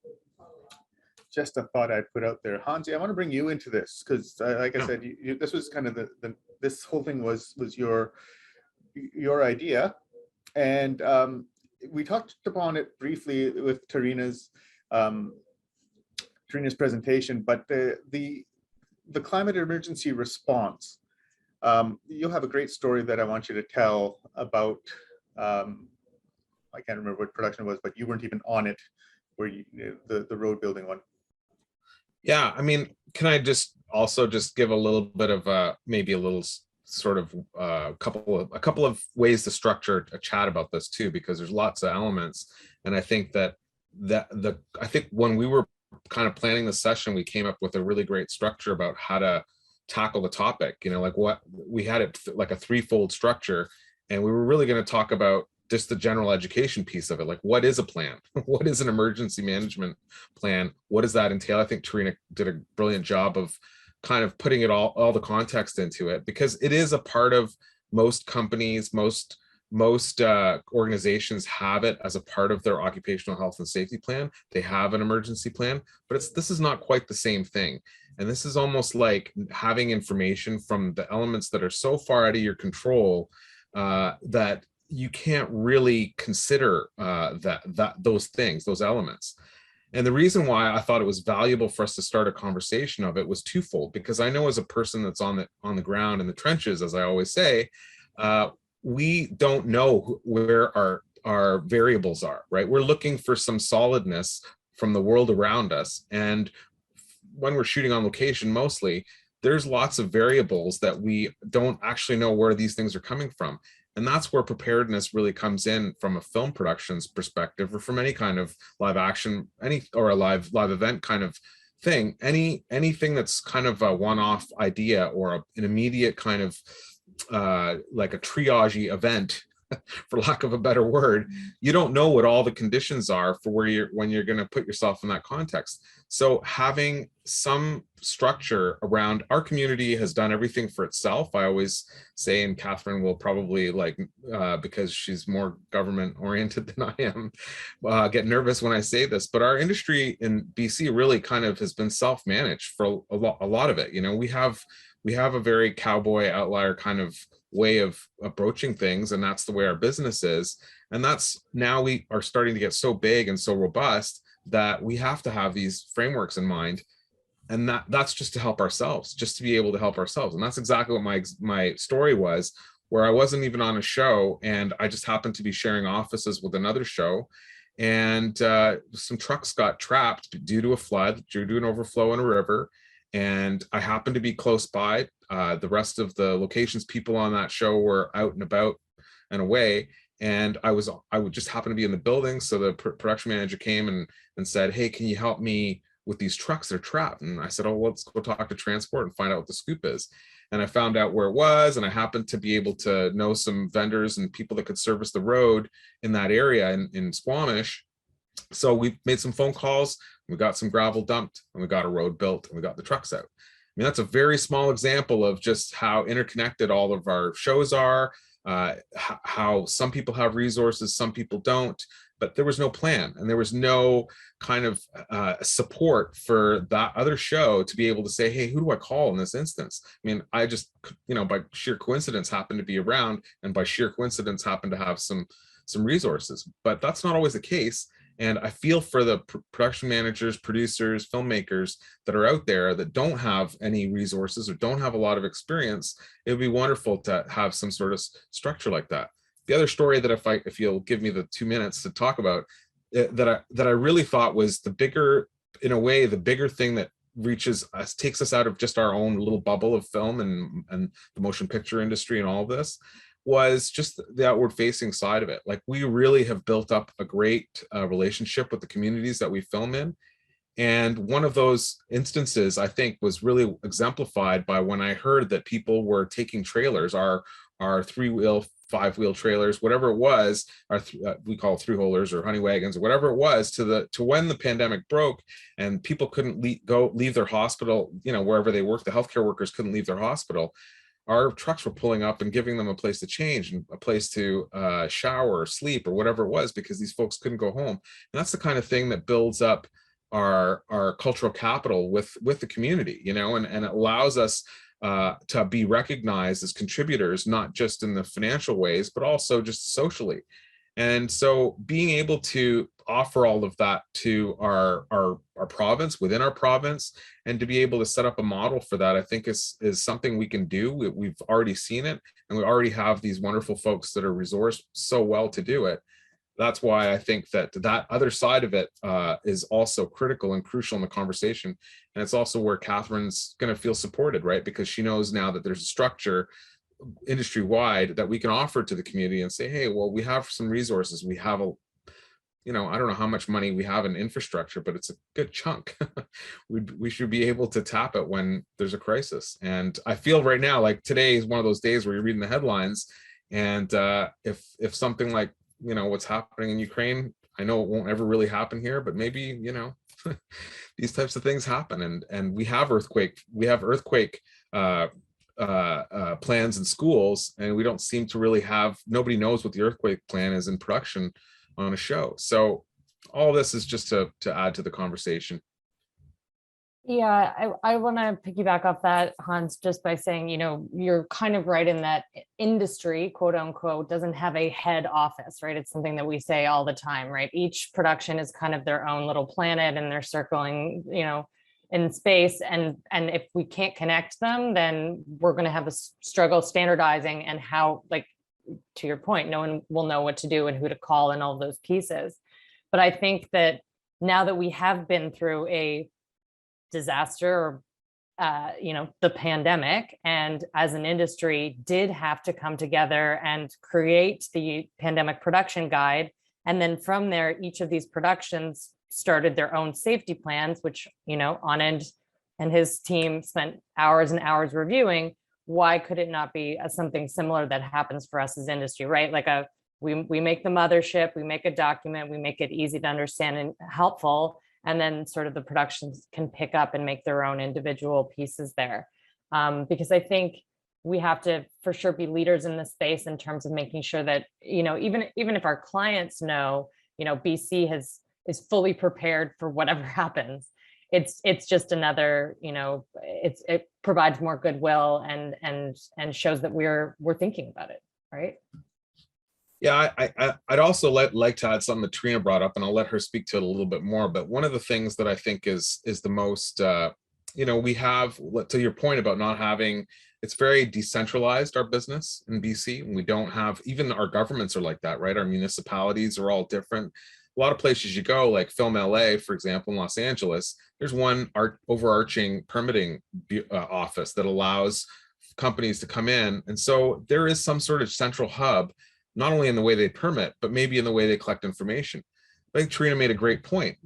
Just a thought I'd put out there. Hansi, I want to bring you into this, because like I said, this was kind of this whole thing was your idea. And we talked upon it briefly with Tarina's presentation, but the climate emergency response, you'll have a great story that I want you to tell about. I can't remember what production it was, but you weren't even on it, where the road building one. Yeah, I mean, can I just also just give a little bit of maybe a little sort of a couple of ways to structure a chat about this too, because there's lots of elements, and I think that I think when we were kind of planning the session, we came up with a really great structure about how to tackle the topic. You know, like what we had it like a threefold structure, and we were really going to talk about just the general education piece of it. Like, what is a plan? What is an emergency management plan? What does that entail? I think Tarina did a brilliant job of kind of putting it all the context into it, because it is a part of most companies, most organizations have it as a part of their occupational health and safety plan. They have an emergency plan, but this is not quite the same thing. And this is almost like having information from the elements that are so far out of your control that you can't really consider those things, those elements. And the reason why I thought it was valuable for us to start a conversation of it was twofold, because I know as a person that's on the ground in the trenches, as I always say, we don't know where our variables are, right? We're looking for some solidness from the world around us. And when we're shooting on location, mostly, there's lots of variables that we don't actually know where these things are coming from. And that's where preparedness really comes in from a film production's perspective, or from any kind of live action, or a live event kind of thing. Anything that's kind of a one-off idea, or an immediate kind of like a triage event, for lack of a better word. You don't know what all the conditions are for when you're going to put yourself in that context. So having some structure around, our community has done everything for itself. I always say, and Catherine will probably, like, because she's more government oriented than I am, get nervous when I say this, but our industry in BC really kind of has been self-managed for a lot of it. You know, we have a very cowboy outlier kind of way of approaching things, and that's the way our business is. And that's, now we are starting to get so big and so robust that we have to have these frameworks in mind. And that's just to help ourselves, just to be able to help ourselves. And that's exactly what my story was, where I wasn't even on a show, and I just happened to be sharing offices with another show. And some trucks got trapped due to a flood, due to an overflow in a river. And I happened to be close by. The rest of the locations people on that show were out and about and away. And I would just happen to be in the building. So the production manager came and said, "Hey, can you help me with these trucks? They're trapped." And I said, "Oh, let's go talk to transport and find out what the scoop is." And I found out where it was. And I happened to be able to know some vendors and people that could service the road in that area in Squamish. So we made some phone calls, we got some gravel dumped, and we got a road built, and we got the trucks out. I mean, that's a very small example of just how interconnected all of our shows are, how some people have resources, some people don't, but there was no plan, and there was no kind of support for that other show to be able to say, "Hey, who do I call in this instance?" I mean, I just, by sheer coincidence happened to be around, and by sheer coincidence happened to have some resources, but that's not always the case. And I feel for the production managers, producers, filmmakers that are out there that don't have any resources or don't have a lot of experience. It would be wonderful to have some sort of structure like that. The other story that if you'll give me the 2 minutes to talk about, that I really thought was the bigger thing that reaches us, takes us out of just our own little bubble of film and the motion picture industry and all of this, was just the outward facing side of it. Like, we really have built up a great relationship with the communities that we film in. And one of those instances, I think, was really exemplified by when I heard that people were taking trailers, our 3-wheel, 5-wheel trailers, whatever it was, we call it through-holers or honey wagons or whatever it was, to when the pandemic broke and people couldn't leave their hospital, wherever they work, the healthcare workers couldn't leave their hospital. Our trucks were pulling up and giving them a place to change and a place to shower or sleep or whatever it was, because these folks couldn't go home. And that's the kind of thing that builds up our cultural capital with the community, and it allows us to be recognized as contributors, not just in the financial ways, but also just socially. And so being able to offer all of that to our province, within our province, and to be able to set up a model for that, I think is something we can do. We've already seen it, and we already have these wonderful folks that are resourced so well to do it. That's why I think that that other side of it is also critical and crucial in the conversation. And it's also where Catherine's going to feel supported, right? Because she knows now that there's a structure industry-wide that we can offer to the community and say, hey, well, we have some resources. We have a, I don't know how much money we have in infrastructure, but it's a good chunk. we should be able to tap it when there's a crisis. And I feel right now, like today is one of those days where you're reading the headlines, and if something like, what's happening in Ukraine, I know it won't ever really happen here, but maybe, these types of things happen, and we have earthquake plans in schools, and we don't seem to really have, nobody knows what the earthquake plan is in production on a show. So all this is just to add to the conversation. Yeah, I want to piggyback off that, Hans, just by saying, you're kind of right in that industry, quote unquote, doesn't have a head office, right? It's something that we say all the time, right? Each production is kind of their own little planet, and they're circling, in space. And if we can't connect them, then we're going to have a struggle standardizing, and how, like, to your point, no one will know what to do and who to call and all those pieces. But I think that now that we have been through a disaster, or the pandemic, and as an industry did have to come together and create the pandemic production guide, and then from there each of these productions started their own safety plans, which Anand and his team spent hours and hours reviewing. Why could it not be something similar that happens for us as industry, right? Like we make the mothership, we make a document, we make it easy to understand and helpful, and then sort of the productions can pick up and make their own individual pieces there. Because I think we have to for sure be leaders in this space in terms of making sure that, even if our clients know, BC is fully prepared for whatever happens. It's just another, it provides more goodwill and shows that we're thinking about it, right? Yeah, I'd also like to add something that Trina brought up, and I'll let her speak to it a little bit more. But one of the things that I think is the most, we have, to your point about not having, it's very decentralized, our business in BC, and we don't have, even our governments are like that, right? Our municipalities are all different. A lot of places you go, like Film LA, for example, in Los Angeles, there's one overarching permitting office that allows companies to come in. And so there is some sort of central hub, not only in the way they permit, but maybe in the way they collect information. I think Trina made a great point.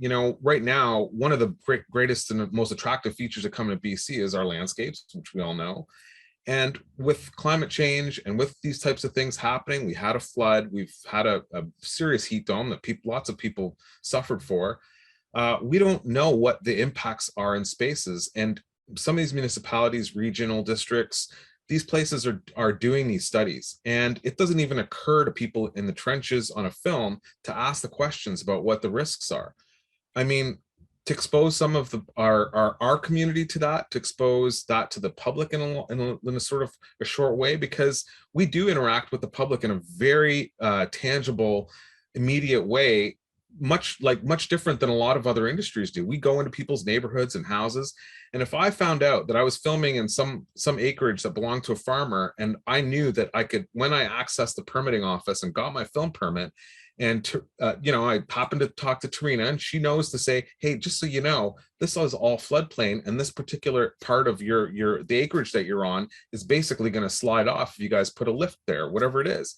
Right now, one of the greatest and most attractive features that come to BC is our landscapes, which we all know. And with climate change and with these types of things happening, we had a flood, we've had a serious heat dome that lots of people suffered for. We don't know what the impacts are in spaces. And some of these municipalities, regional districts, these places are doing these studies, and it doesn't even occur to people in the trenches on a film to ask the questions about what the risks are. I mean, to expose some of our community to that, to expose that to the public in a sort of a short way, because we do interact with the public in a very tangible, immediate way, much different than a lot of other industries do. We go into people's neighborhoods and houses, and if I found out that I was filming in some acreage that belonged to a farmer, and I knew that I could, when I accessed the permitting office and got my film permit, and I happened to talk to Trina, and she knows to say, hey, just so you know, this is all floodplain, and this particular part of the acreage that you're on is basically going to slide off if you guys put a lift there, whatever it is.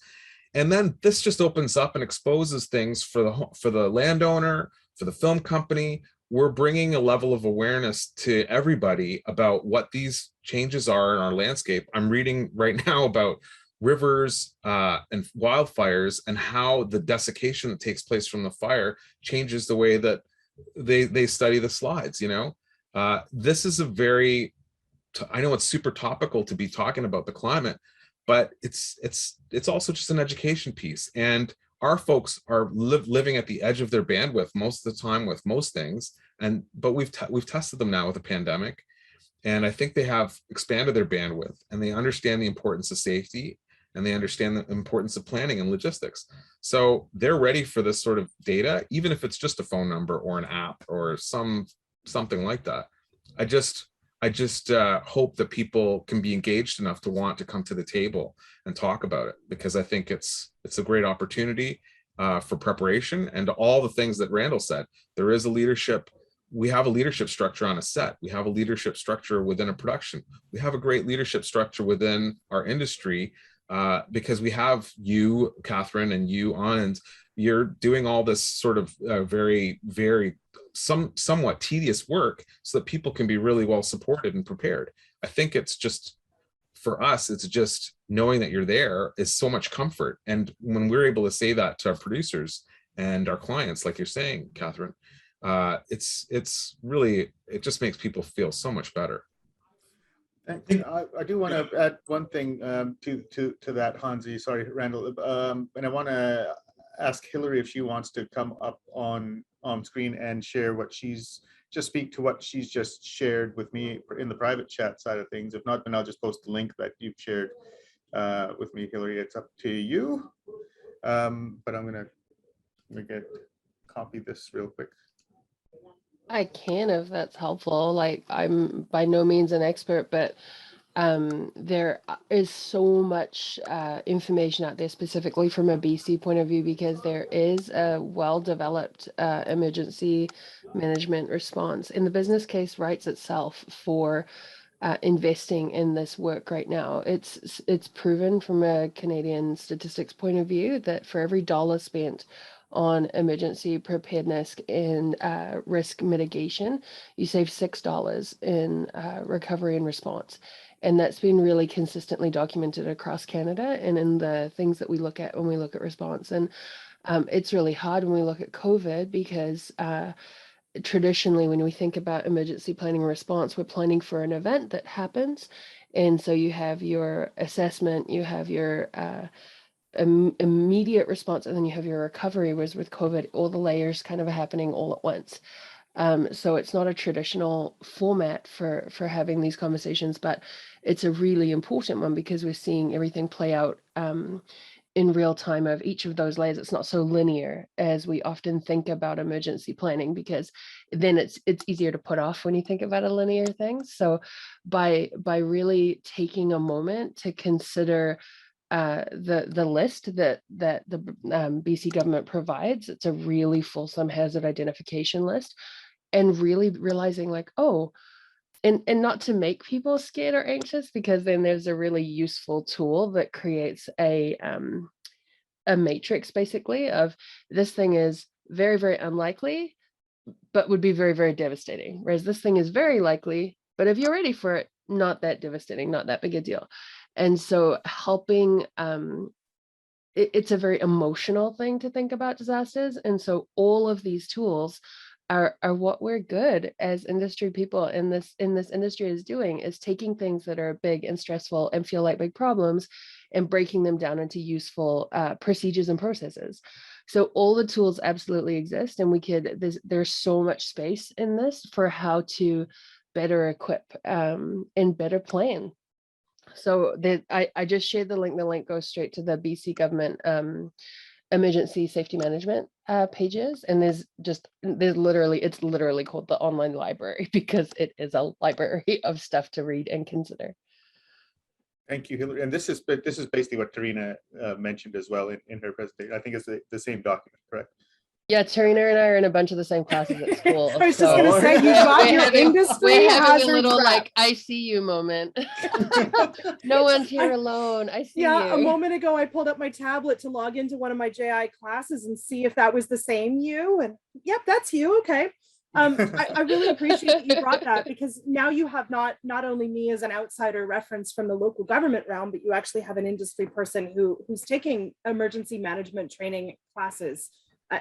And then this just opens up and exposes things for the landowner, for the film company. We're bringing a level of awareness to everybody about what these changes are in our landscape. I'm reading right now about rivers and wildfires, and how the desiccation that takes place from the fire changes the way that they study the slides. This is I know it's super topical to be talking about the climate, but it's also just an education piece. And our folks are living at the edge of their bandwidth most of the time with most things. But we've tested them now with a pandemic. And I think they have expanded their bandwidth, and they understand the importance of safety, and they understand the importance of planning and logistics. So they're ready for this sort of data, even if it's just a phone number or an app or something like that. I just hope that people can be engaged enough to want to come to the table and talk about it, because I think it's a great opportunity for preparation and all the things that Randall said. There is a leadership. We have a leadership structure on a set. We have a leadership structure within a production. We have a great leadership structure within our industry, because we have you, Catherine, and you, Anand. You're doing all this sort of very, very somewhat tedious work so that people can be really well supported and prepared. I think it's just, for us, it's just knowing that you're there is so much comfort. And when we're able to say that to our producers and our clients, like you're saying, Catherine, it's really, it just makes people feel so much better. Thanks. I do want to add one thing to that, Hansi. Sorry, Randall. And I want to ask Hillary if she wants to come up on screen and share what speak to what she's just shared with me in the private chat side of things. If not, then I'll just post the link that you've shared with me, Hillary. It's up to you. But I'm gonna copy this real quick. I can, if that's helpful. Like, I'm by no means an expert, but there is so much information out there, specifically from a BC point of view, because there is a well-developed emergency management response. And the business case writes itself for investing in this work right now. It's proven from a Canadian statistics point of view that for every dollar spent on emergency preparedness and risk mitigation, you save $6 in recovery and response. And that's been really consistently documented across Canada and in the things that we look at when we look at response. And it's really hard when we look at COVID, because traditionally, when we think about emergency planning and response, we're planning for an event that happens. And so you have your assessment, you have your immediate response, and then you have your recovery. Whereas with COVID, all the layers kind of are happening all at once. So it's not a traditional format for having these conversations, but it's a really important one, because we're seeing everything play out in real time of each of those layers. It's not so linear as we often think about emergency planning, because then it's easier to put off when you think about a linear thing. So by really taking a moment to consider the list that the BC government provides, it's a really fulsome hazard identification list, and really realizing like, oh, and not to make people scared or anxious, because then there's a really useful tool that creates a matrix basically of this thing is very, very unlikely, but would be very, very devastating. Whereas this thing is very likely, but if you're ready for it, not that devastating, not that big a deal. And so helping, it's a very emotional thing to think about disasters. And so all of these tools are what we're good as industry people in this industry is doing, is taking things that are big and stressful and feel like big problems and breaking them down into useful procedures and processes. So all the tools absolutely exist, and there's so much space in this for how to better equip and better plan. So I just shared the link. The link goes straight to the BC government emergency safety management pages, and it's literally called the online library, because it is a library of stuff to read and consider. Thank you, Hillary. And this is basically what Tarina mentioned as well in her presentation. I think it's the same document, correct? Yeah, Tarina and I are in a bunch of the same classes at school. I was just going to say, you got your industry we're having a hazard little prep. like, I see you moment. No one's here alone. I see you. A moment ago, I pulled up my tablet to log into one of my JI classes and see if that was the same you. And yep, that's you. Okay. I really appreciate that you brought that, because now you have not only me as an outsider reference from the local government realm, but you actually have an industry person who's taking emergency management training classes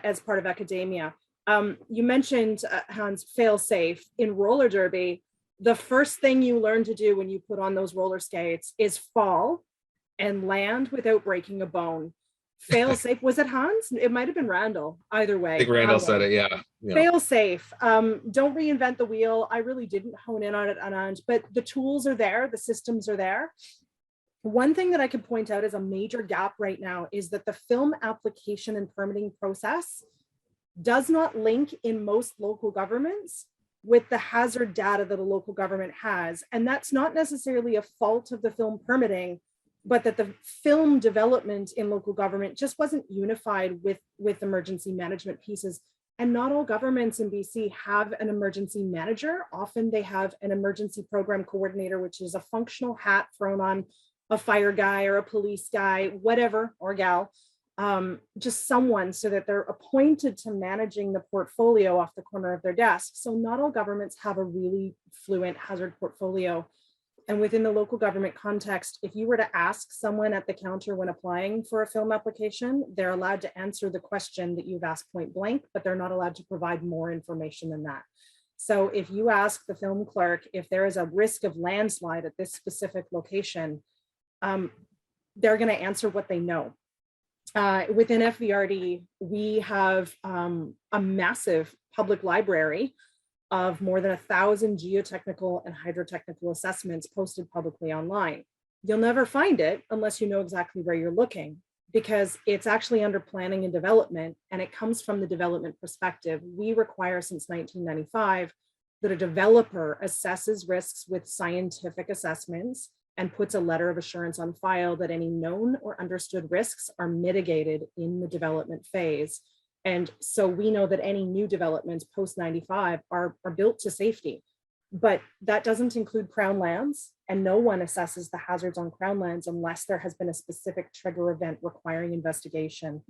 as part of academia. You mentioned, Hans, fail safe. In roller derby, the first thing you learn to do when you put on those roller skates is fall and land without breaking a bone. Fail safe. Was it Hans? It might have been Randall. Either way. I think Randall said it. Yeah. Fail safe. Don't reinvent the wheel. I really didn't hone in on it, but the tools are there. The systems are there. One thing that I could point out as a major gap right now is that the film application and permitting process does not link in most local governments with the hazard data that a local government has. And that's not necessarily a fault of the film permitting, but that the film development in local government just wasn't unified with emergency management pieces. And not all governments in BC have an emergency manager. Often they have an emergency program coordinator, which is a functional hat thrown on a fire guy or a police guy, whatever, or gal, just someone, so that they're appointed to managing the portfolio off the corner of their desk. So not all governments have a really fluent hazard portfolio. And within the local government context, if you were to ask someone at the counter when applying for a film application, they're allowed to answer the question that you've asked point blank, but they're not allowed to provide more information than that. So if you ask the film clerk if there is a risk of landslide at this specific location, they're going to answer what they know. Within FVRD, we have a massive public library of more than 1,000 geotechnical and hydrotechnical assessments posted publicly online. You'll never find it unless you know exactly where you're looking, because it's actually under planning and development, and it comes from the development perspective. We require since 1995 that a developer assesses risks with scientific assessments and puts a letter of assurance on file that any known or understood risks are mitigated in the development phase. And so we know that any new developments post 95 are built to safety, but that doesn't include crown lands, and no one assesses the hazards on crown lands unless there has been a specific trigger event requiring investigation.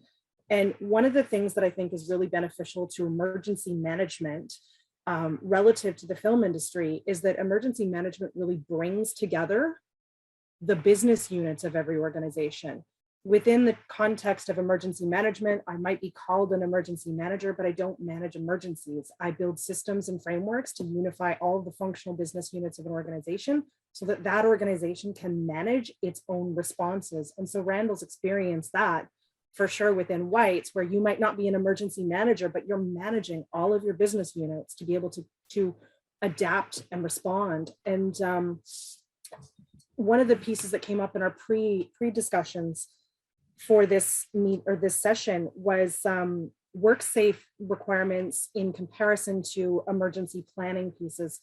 And one of the things that I think is really beneficial to emergency management relative to the film industry is that emergency management really brings together the business units of every organization. Within the context of emergency management, I might be called an emergency manager, but I don't manage emergencies. I build systems and frameworks to unify all of the functional business units of an organization so that that organization can manage its own responses. And so Randall's experienced that for sure within White's, where you might not be an emergency manager, but you're managing all of your business units to be able to adapt and respond. And one of the pieces that came up in our pre-discussions for this session was WorkSafe requirements in comparison to emergency planning pieces.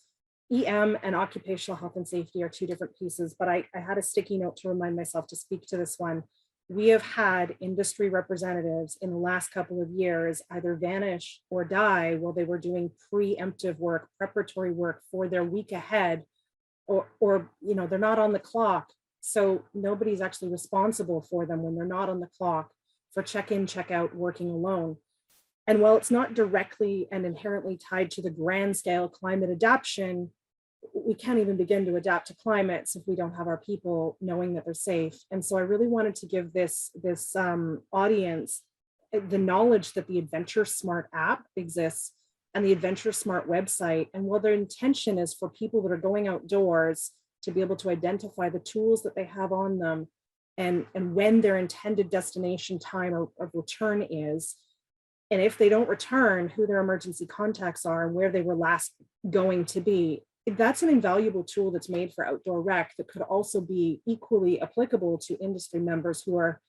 EM and occupational health and safety are two different pieces, but I had a sticky note to remind myself to speak to this one. We have had industry representatives in the last couple of years either vanish or die while they were doing preemptive work, preparatory work for their week ahead, or you know, they're not on the clock. So nobody's actually responsible for them when they're not on the clock for check-in, check-out, working alone. And while it's not directly and inherently tied to the grand scale climate adaptation, we can't even begin to adapt to climates if we don't have our people knowing that they're safe. And so I really wanted to give this audience the knowledge that the Adventure Smart app exists and the Adventure Smart website. And while their intention is for people that are going outdoors to be able to identify the tools that they have on them and when their intended destination time of return is, and if they don't return, who their emergency contacts are and where they were last going to be. That's an invaluable tool that's made for outdoor rec that could also be equally applicable to industry members who are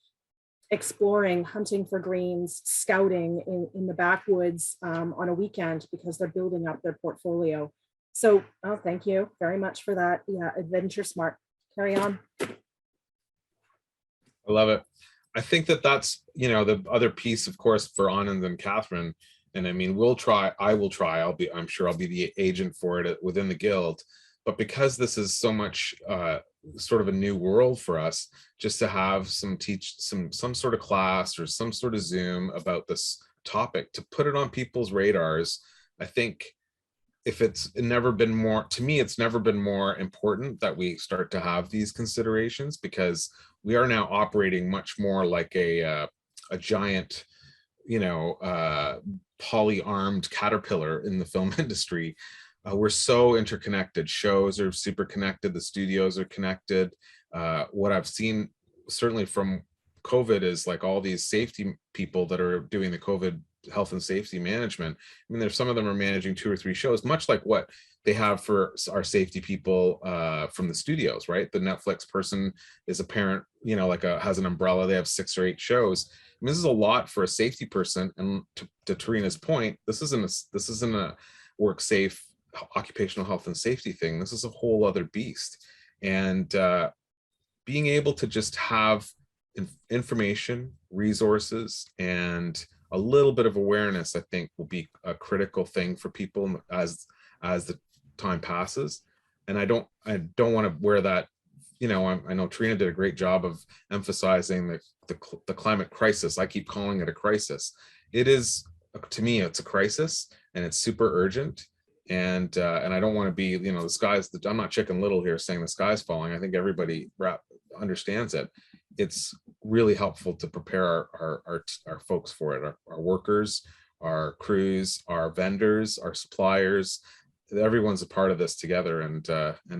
exploring, hunting for greens, scouting in the backwoods on a weekend because they're building up their portfolio. So, oh, thank you very much for that. Yeah, Adventure Smart. Carry on. I love it. I think that's, you know, the other piece, of course, for Anand and Catherine. And I mean, I will try, I'm sure I'll be the agent for it within the guild. But because this is so much sort of a new world for us, just to have some sort of class or some sort of Zoom about this topic, to put it on people's radars, I think if it's never been more, to me, it's never been more important that we start to have these considerations, because we are now operating much more like a giant, you know, poly-armed caterpillar in the film industry. We're so interconnected. Shows are super connected. The studios are connected. What I've seen, certainly from COVID is like all these safety people that are doing the COVID health and safety management. I mean, there's some of them are managing 2 or 3 shows, much like what they have for our safety people from the studios, right? The Netflix person is a parent, you know, like has an umbrella. They have 6 or 8 shows. I mean, this is a lot for a safety person. And to Tarina's point, this isn't a work safe occupational health and safety thing. This is a whole other beast. And being able to just have information, resources, and a little bit of awareness, I think, will be a critical thing for people as the time passes. And I don't want to wear that, you know, I know Tarina did a great job of emphasizing the climate crisis. I keep calling it a crisis. It is, to me, it's a crisis, and it's super urgent. And I don't want to be, you know, I'm not Chicken Little here saying the sky's falling. I think everybody understands it. It's really helpful to prepare our folks for it, our workers, our crews, our vendors, our suppliers. Everyone's a part of this together, and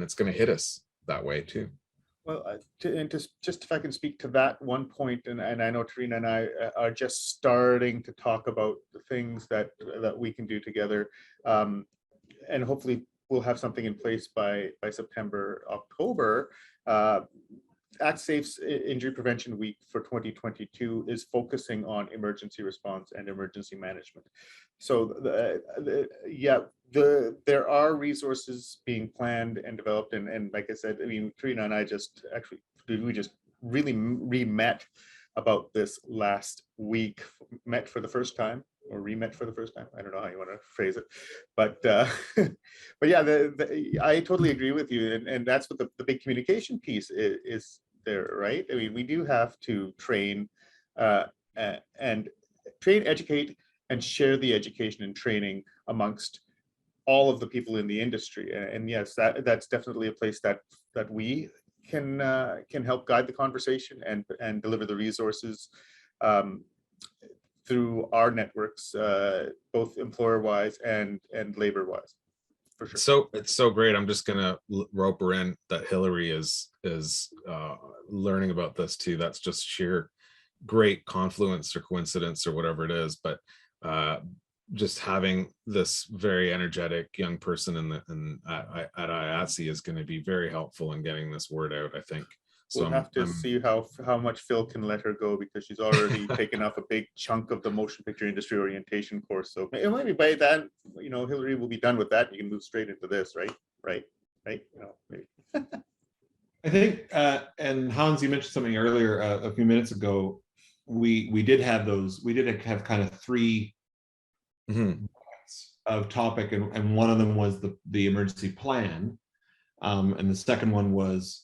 it's going to hit us that way too. Well, just if I can speak to that one point, and I know Tarina and I are just starting to talk about the things that we can do together, and hopefully we'll have something in place by September, October. Actsafe's Injury Prevention Week for 2022 is focusing on emergency response and emergency management. So there are resources being planned and developed, and like I said, I mean, Tarina and I we just really re-met about this last week, met for the first time, or re-met for the first time. I don't know how you want to phrase it, but but yeah, I totally agree with you, and that's what the big communication piece is there, right? I mean, we do have to train, educate, and share the education and training amongst all of the people in the industry. And yes, that's definitely a place that we can help guide the conversation and deliver the resources through our networks, both employer-wise and labor-wise, for sure. So it's so great. I'm just gonna rope her in that Hillary is learning about this too. That's just sheer great confluence or coincidence or whatever it is. But just having this very energetic young person at AESC is going to be very helpful in getting this word out, I think. So we'll have to see how much Phil can let her go, because she's already taken off a big chunk of the motion picture industry orientation course. So maybe by then, you know, Hillary will be done with that. You can move straight into this, right? You know, maybe. I think, and Hans, you mentioned something earlier a few minutes ago. We did have kind of 3 of topic, and one of them was the emergency plan, and the second one was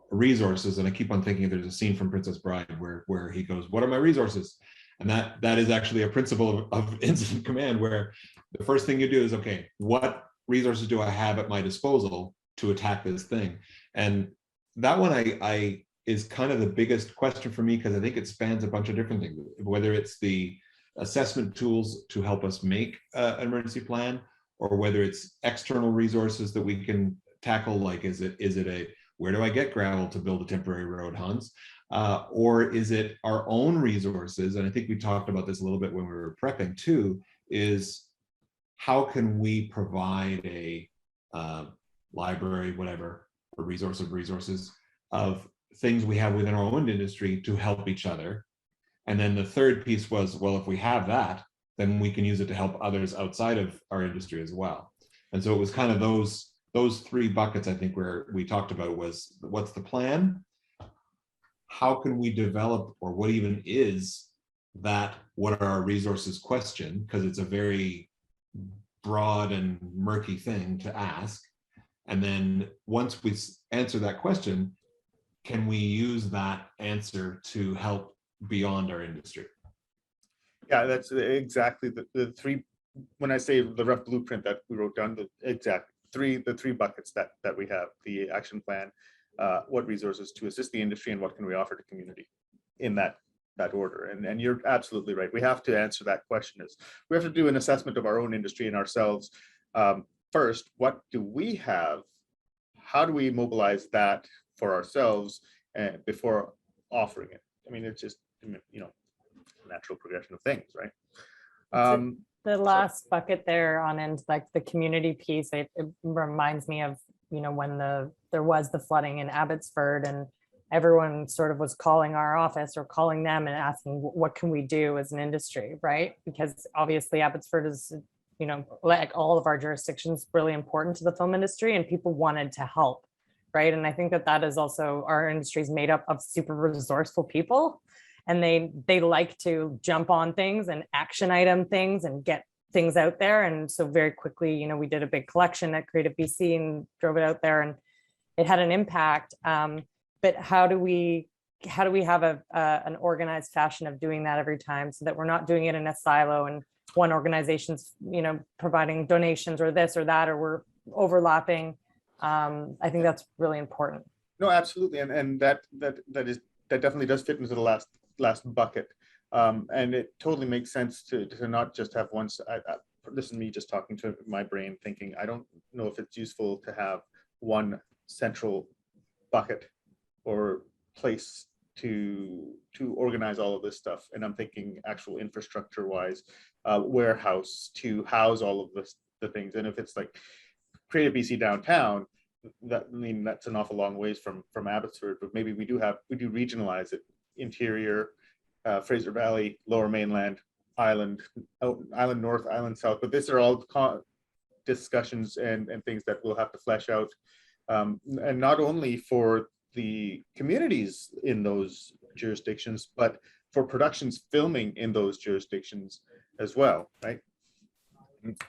resources. And I keep on thinking there's a scene from Princess Bride where he goes, "What are my resources?" And that is actually a principle of incident command, where the first thing you do is, okay, what resources do I have at my disposal to attack this thing? And that one I is kind of the biggest question for me, because I think it spans a bunch of different things, whether it's the assessment tools to help us make an emergency plan, or whether it's external resources that we can tackle, like is it a where do I get gravel to build a temporary road, Hans? Or is it our own resources? And I think we talked about this a little bit when we were prepping too, is how can we provide a library, whatever, a resource of resources of things we have within our own industry to help each other. And then the third piece was, well, if we have that, then we can use it to help others outside of our industry as well. And so it was kind of those 3 buckets, I think, where we talked about was, what's the plan? How can we develop, or what even is that, what are our resources question? Because it's a very broad and murky thing to ask. And then once we answer that question, can we use that answer to help beyond our industry? Yeah, that's exactly the 3, when I say the rough blueprint that we wrote down, the exact the 3 buckets that we have: the action plan, what resources to assist the industry, and what can we offer to community, in that order. And you're absolutely right. We have to answer that question. Is we have to do an assessment of our own industry and ourselves. First, what do we have? How do we mobilize that for ourselves before offering it? I mean, it's just, you know, natural progression of things, right? The last bucket there on end, like the community piece, it reminds me of, you know, when there was the flooding in Abbotsford, and everyone sort of was calling our office or calling them and asking, what can we do as an industry, right? Because obviously Abbotsford is, you know, like all of our jurisdictions, really important to the film industry, and people wanted to help, right? And I think that is also, our industry is made up of super resourceful people, and they like to jump on things and action item things and get things out there. And so very quickly, you know, we did a big collection at Creative BC and drove it out there, and it had an impact. But how do we have an organized fashion of doing that every time, so that we're not doing it in a silo and one organization's, you know, providing donations or this or that, or we're overlapping. I think that's really important. No, absolutely, and that definitely does fit into the last bucket, and it totally makes sense to not just have one. This is me just talking to my brain, thinking I don't know if it's useful to have one central bucket or place to organize all of this stuff. And I'm thinking actual infrastructure wise, warehouse to house all of the things. And if it's like Creative BC downtown, that, I mean, that's an awful long ways from Abbotsford, but maybe we do regionalize it: interior, Fraser Valley, Lower Mainland, Island, Island North, Island South. But these are all discussions and things that we'll have to flesh out, and not only for the communities in those jurisdictions, but for productions filming in those jurisdictions as well, right?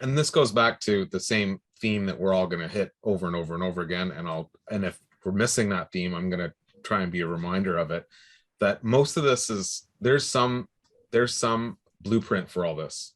And this goes back to the same theme that we're all going to hit over and over and over again. And if we're missing that theme, I'm going to try and be a reminder of it, that most of this is, there's some blueprint for all this.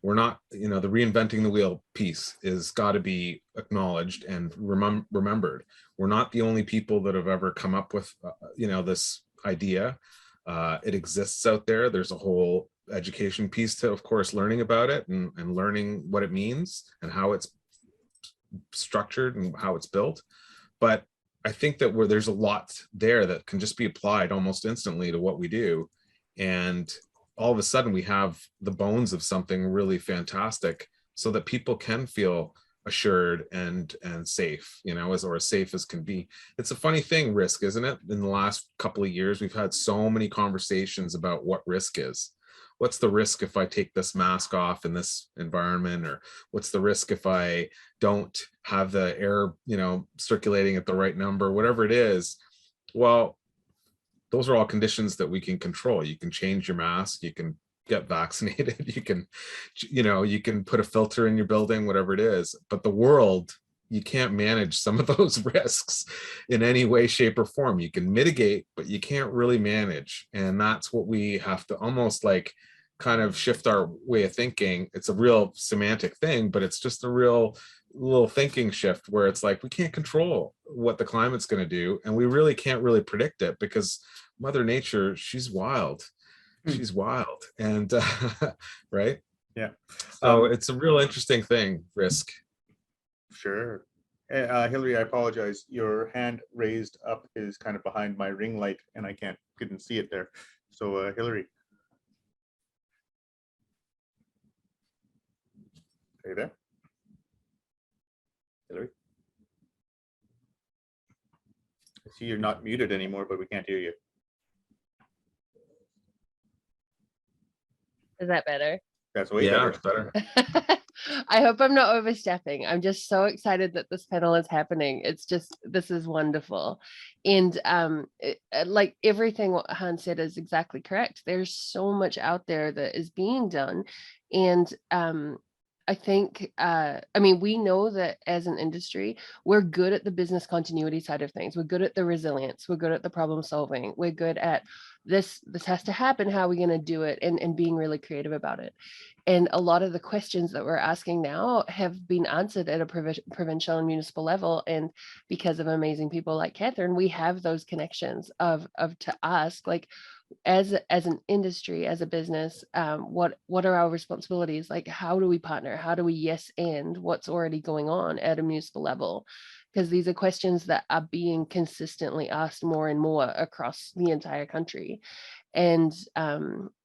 We're not, you know, the reinventing the wheel piece is got to be acknowledged and remembered. We're not the only people that have ever come up with, you know, this idea. It exists out there. There's a whole education piece to, of course, learning about it and learning what it means and how it's structured and how it's built. But I think that there's a lot there that can just be applied almost instantly to what we do. And all of a sudden we have the bones of something really fantastic, so that people can feel assured and safe, you know, as safe as can be. It's a funny thing, risk, isn't it? In the last couple of years, we've had so many conversations about what risk is. What's the risk if I take this mask off in this environment? Or what's the risk if I don't have the air, you know, circulating at the right number, whatever it is? Well, those are all conditions that we can control. You can change your mask, you can get vaccinated, you can, you know, you can put a filter in your building, whatever it is. But the world, you can't manage some of those risks in any way, shape, or form. You can mitigate, but you can't really manage. And that's what we have to almost like kind of shift our way of thinking. It's a real semantic thing, but it's just a real little thinking shift where it's like, we can't control what the climate's going to do. And we really can't really predict it, because Mother Nature, she's wild. She's wild. And right. Yeah. So it's a real interesting thing, risk. Sure. Hillary, I apologize. Your hand raised up is kind of behind my ring light and I couldn't see it there. So Hillary. Are you there? Hillary? I see you're not muted anymore, but we can't hear you. Is that better? That's way better. I hope I'm not overstepping. I'm just so excited that this panel is happening. It's just, this is wonderful. And like everything what Hans said is exactly correct. There's so much out there that is being done. And I think, I mean, we know that as an industry, we're good at the business continuity side of things. We're good at the resilience. We're good at the problem solving. We're good at this has to happen. How are we going to do it? And being really creative about it. And a lot of the questions that we're asking now have been answered at a provincial and municipal level. And because of amazing people like Catherine, we have those connections of to ask, like, as an industry, as a business, what are our responsibilities? Like, how do we partner? How do we yes and what's already going on at a municipal level? Because these are questions that are being consistently asked more and more across the entire country. And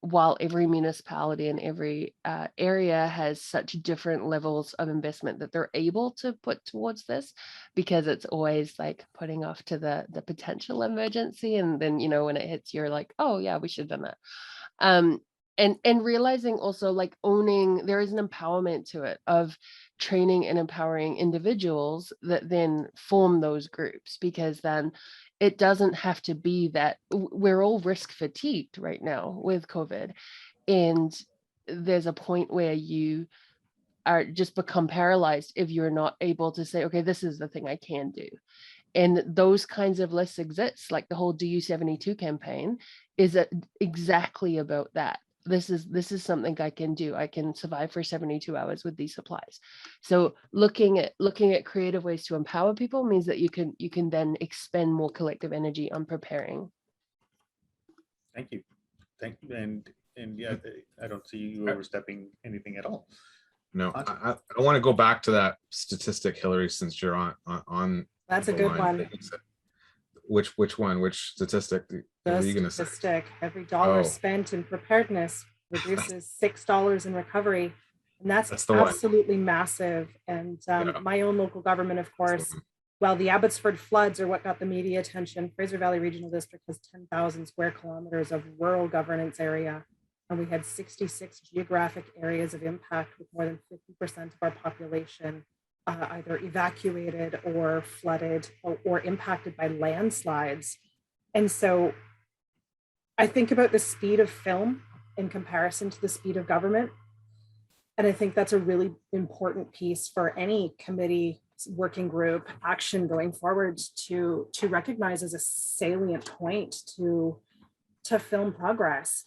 while every municipality and every area has such different levels of investment that they're able to put towards this, because it's always like putting off to the potential emergency, and then, you know, when it hits, you're like, oh yeah, we should have done that. And realizing also, like, owning, there is an empowerment to it of training and empowering individuals that then form those groups, because then it doesn't have to be that we're all risk fatigued right now with COVID. And there's a point where you are just become paralyzed if you're not able to say, okay, this is the thing I can do. And those kinds of lists exist, like the whole DU72 campaign is exactly about that. This is something I can do. I can survive for 72 hours with these supplies. So looking at creative ways to empower people means that you can then expend more collective energy on preparing. Thank you. And yeah, I don't see you overstepping anything at all. No, I want to go back to that statistic, Hillary, since you're on. That's a good one. Which one? Which statistic? What are you going to say? Statistic. Every dollar Oh. spent in preparedness reduces $6 in recovery. And that's the absolutely one. Massive. And Yeah. my own local government, of course, well, the Abbotsford floods are what got the media attention. Fraser Valley Regional District has 10,000 square kilometers of rural governance area. And we had 66 geographic areas of impact, with more than 50% of our population either evacuated or flooded or impacted by landslides. And so I think about the speed of film in comparison to the speed of government. And I think that's a really important piece for any committee, working group, action going forward to recognize as a salient point to film progress.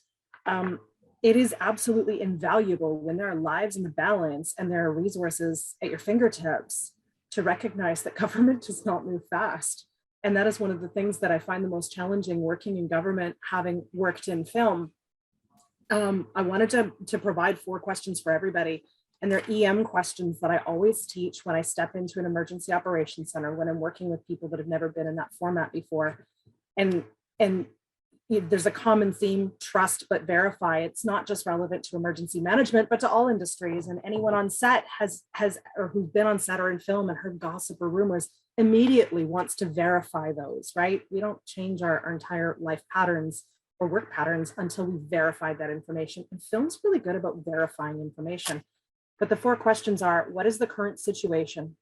It is absolutely invaluable when there are lives in the balance and there are resources at your fingertips to recognize that government does not move fast. And that is one of the things that I find the most challenging working in government, having worked in film. I wanted to provide 4 questions for everybody. And they're EM questions that I always teach when I step into an emergency operations center, when I'm working with people that have never been in that format before. And there's a common theme: trust but verify. It's not just relevant to emergency management, but to all industries. And anyone on set has or who's been on set or in film and heard gossip or rumors immediately wants to verify those, right? We don't change our entire life patterns or work patterns until we verify that information. And film's really good about verifying information. But the 4 questions are: what is the current situation?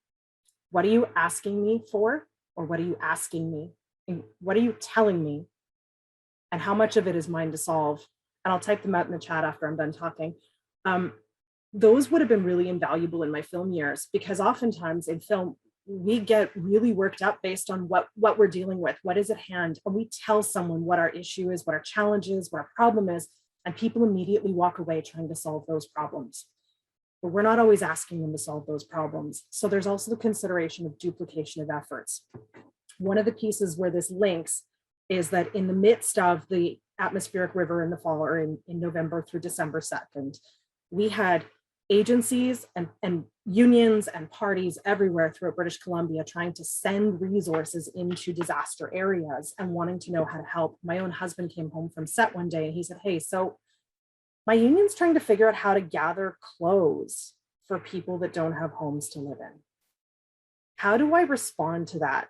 What are you asking me for? Or what are you asking me? And what are you telling me? And how much of it is mine to solve? And I'll type them out in the chat after I'm done talking. Those would have been really invaluable in my film years, because oftentimes in film, we get really worked up based on what we're dealing with, what is at hand. And we tell someone what our issue is, what our challenge is, what our problem is, and people immediately walk away trying to solve those problems. But we're not always asking them to solve those problems. So there's also the consideration of duplication of efforts. One of the pieces where this links is that in the midst of the atmospheric river in the fall, or in November through December 2nd, we had agencies and unions and parties everywhere throughout British Columbia trying to send resources into disaster areas and wanting to know how to help. My own husband came home from set one day and he said, hey, so my union's trying to figure out how to gather clothes for people that don't have homes to live in. How do I respond to that?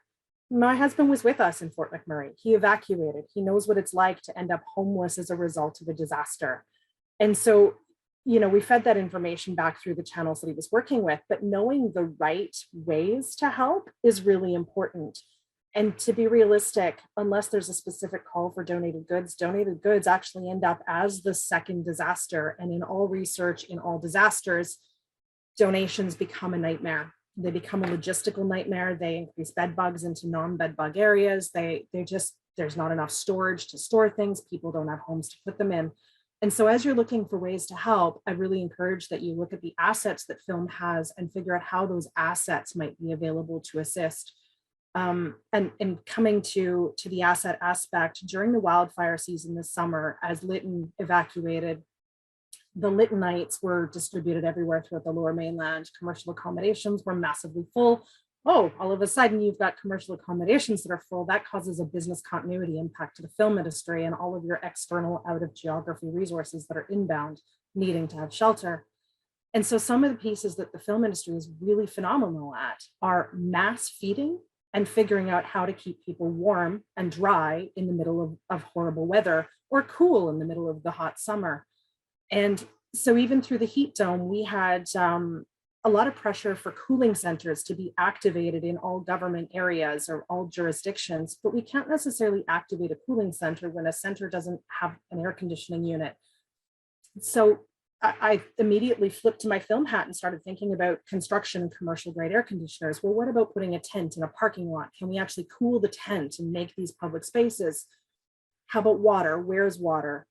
My husband was with us in Fort McMurray. He evacuated. He knows what it's like to end up homeless as a result of a disaster. And so, we fed that information back through the channels that he was working with, but knowing the right ways to help is really important. And to be realistic, unless there's a specific call for donated goods actually end up as the second disaster. And in all research, in all disasters, donations become a nightmare. They become a logistical nightmare. They increase bed bugs into non-bed bug areas. There's not enough storage to store things. People don't have homes to put them in. And so as you're looking for ways to help, I really encourage that you look at the assets that film has and figure out how those assets might be available to assist. And coming to the asset aspect, during the wildfire season this summer, as Lytton evacuated, the Lyttonites were distributed everywhere throughout the Lower Mainland. Commercial accommodations were massively full. oh, all of a sudden you've got commercial accommodations that are full. That causes a business continuity impact to the film industry and all of your external out of geography resources that are inbound needing to have shelter. And so some of the pieces that the film industry is really phenomenal at are mass feeding and figuring out how to keep people warm and dry in the middle of horrible weather, or cool in the middle of the hot summer. And so even through the heat dome, we had a lot of pressure for cooling centers to be activated in all government areas or all jurisdictions, but we can't necessarily activate a cooling center when a center doesn't have an air conditioning unit. So I immediately flipped to my film hat and started thinking about construction and commercial grade air conditioners. Well, what about putting a tent in a parking lot? Can we actually cool the tent and make these public spaces? How about water? Where's water?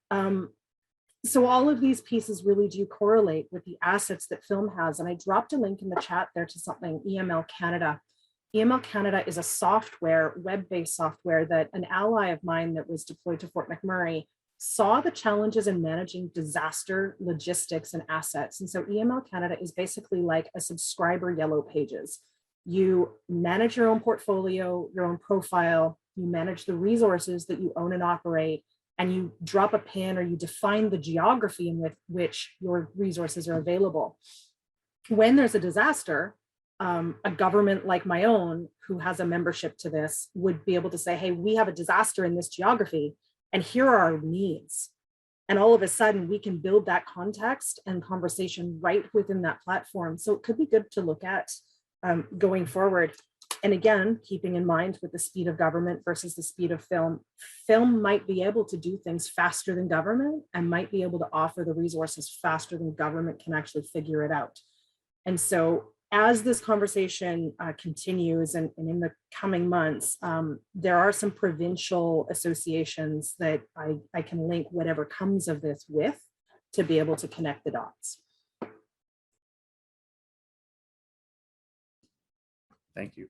So all of these pieces really do correlate with the assets that film has. And I dropped a link in the chat there to something, EML Canada. EML Canada is a software, web-based software that an ally of mine that was deployed to Fort McMurray saw the challenges in managing disaster logistics and assets. And so EML Canada is basically like a subscriber yellow pages. You manage your own portfolio, your own profile, you manage the resources that you own and operate, and you drop a pin or you define the geography in which your resources are available. When there's a disaster, a government like my own, who has a membership to this, would be able to say, hey, we have a disaster in this geography, and here are our needs. And all of a sudden, we can build that context and conversation right within that platform. So it could be good to look at going forward. And again, keeping in mind with the speed of government versus the speed of film, film might be able to do things faster than government and might be able to offer the resources faster than government can actually figure it out. And so as this conversation continues and in the coming months, there are some provincial associations that I can link whatever comes of this with to be able to connect the dots. Thank you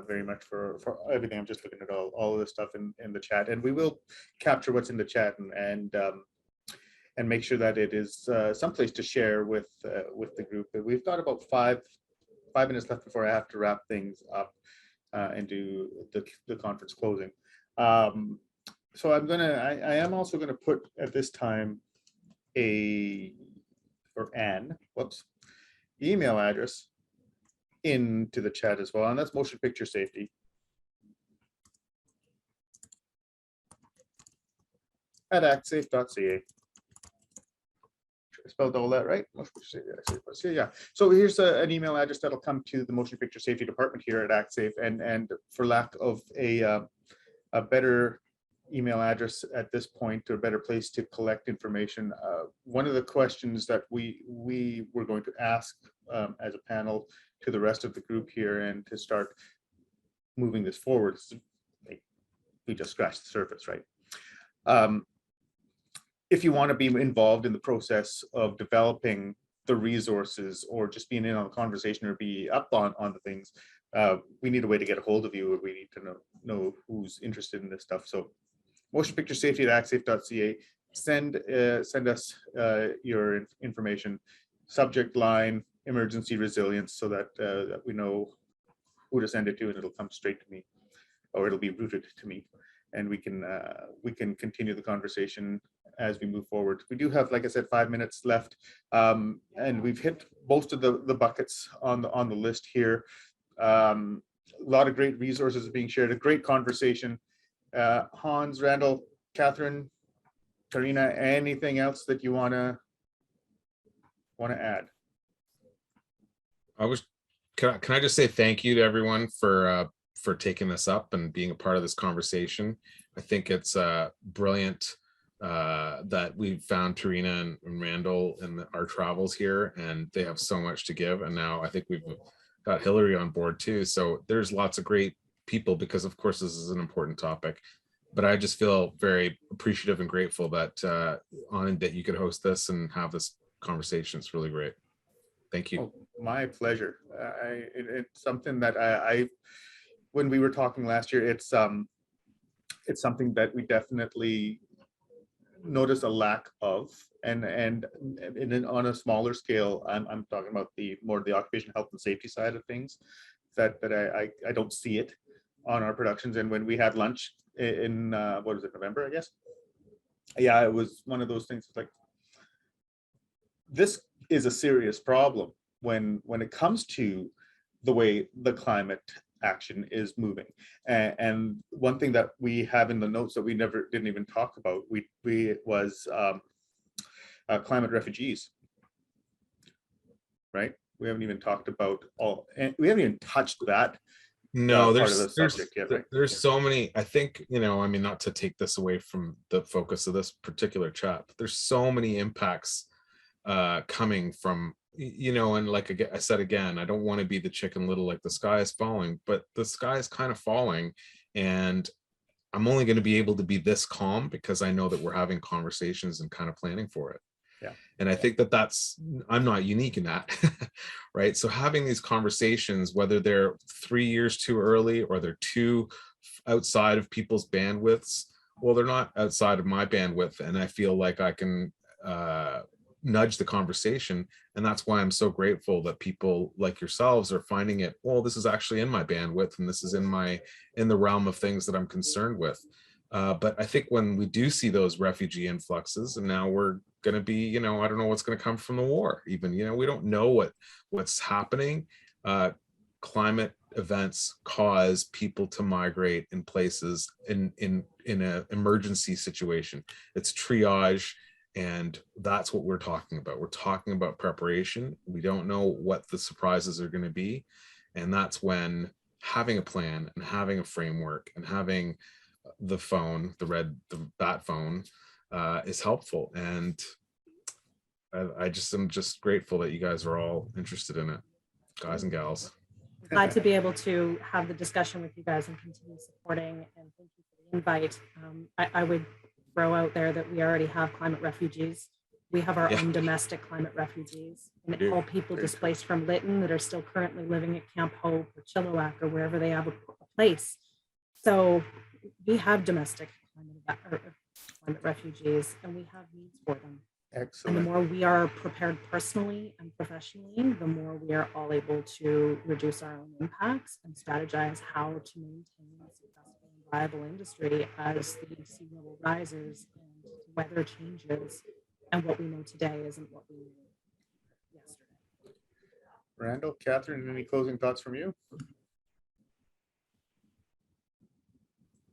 very much for everything. I'm just looking at all of this stuff in the chat, and we will capture what's in the chat and make sure that it is someplace to share with the group. We've got about five minutes left before I have to wrap things up and do the conference closing. So I am also gonna put at this time an email address into the chat as well, and that's motion picture safety at actsafe.ca. I spelled all that right? Yeah. So here's an email address that'll come to the motion picture safety department here at Actsafe, and for lack of a better email address at this point, or a better place to collect information, one of the questions that we were going to ask as a panel to the rest of the group here and to start moving this forward, we just scratched the surface, right? If you want to be involved in the process of developing the resources, or just being in on the conversation, or be up on the things, we need a way to get a hold of you, or we need to know who's interested in this stuff. So motion picture safety at actsafe.ca. Send us your information, subject line emergency resilience, so that we know who to send it to, and it'll come straight to me, or it'll be routed to me, and we can continue the conversation as we move forward. We do have, like I said, 5 minutes left, and we've hit most of the buckets on the list here. A lot of great resources are being shared, a great conversation. Hans, Randall, Catherine, Karina, anything else that you want to add? Can I just say thank you to everyone for taking this up and being a part of this conversation. I think it's brilliant that we've found Tarina and Randall in our travels here, and they have so much to give. And now I think we've got Hillary on board too. So there's lots of great people, because of course this is an important topic. But I just feel very appreciative and grateful that that you could host this and have this conversation. It's really great. Thank you. Oh, my pleasure. It's something that I when we were talking last year, it's something that we definitely notice a lack of, and on a smaller scale, I'm talking about the occupational health and safety side of things. that I don't see it on our productions. And when we had lunch in what was it, November, I guess? Yeah, it was one of those things. It's like, this is a serious problem when it comes to the way the climate action is moving. And one thing that we have in the notes that we didn't even talk about, was climate refugees, right? We haven't even talked about and we haven't even touched that No, part of the subject yet, right? there's so many, I think, I mean, not to take this away from the focus of this particular chat, but there's so many impacts coming from, and like I said again, I don't want to be the Chicken Little, like the sky is falling, but the sky is kind of falling, and I'm only going to be able to be this calm because I know that we're having conversations and kind of planning for it. Yeah. And I think that I'm not unique in that, right? So having these conversations, whether they're 3 years too early or they're too outside of people's bandwidths, well, they're not outside of my bandwidth, and I feel like I can nudge the conversation. And that's why I'm so grateful that people like yourselves are finding it, well, this is actually in my bandwidth, and this is in the realm of things that I'm concerned with. But I think when we do see those refugee influxes, and now we're going to be, I don't know what's going to come from the war even, we don't know what's happening. Climate events cause people to migrate in places in an emergency situation. It's triage. And that's what we're talking about. We're talking about preparation. We don't know what the surprises are going to be. And that's when having a plan and having a framework and having the phone, the bat phone, is helpful. And I'm just grateful that you guys are all interested in it, guys and gals. Glad to be able to have the discussion with you guys and continue supporting, and thank you for the invite. I would throw out there that we already have climate refugees. We have our own domestic climate refugees, and all people displaced from Lytton that are still currently living at Camp Hope or Chilliwack or wherever they have a place. So we have domestic climate refugees, and we have needs for them. Excellent. And the more we are prepared personally and professionally, the more we are all able to reduce our own impacts and strategize how to maintain a successful and viable industry as the sea level rises and weather changes, and what we know today isn't what we knew yesterday. Randall, Catherine, any closing thoughts from you?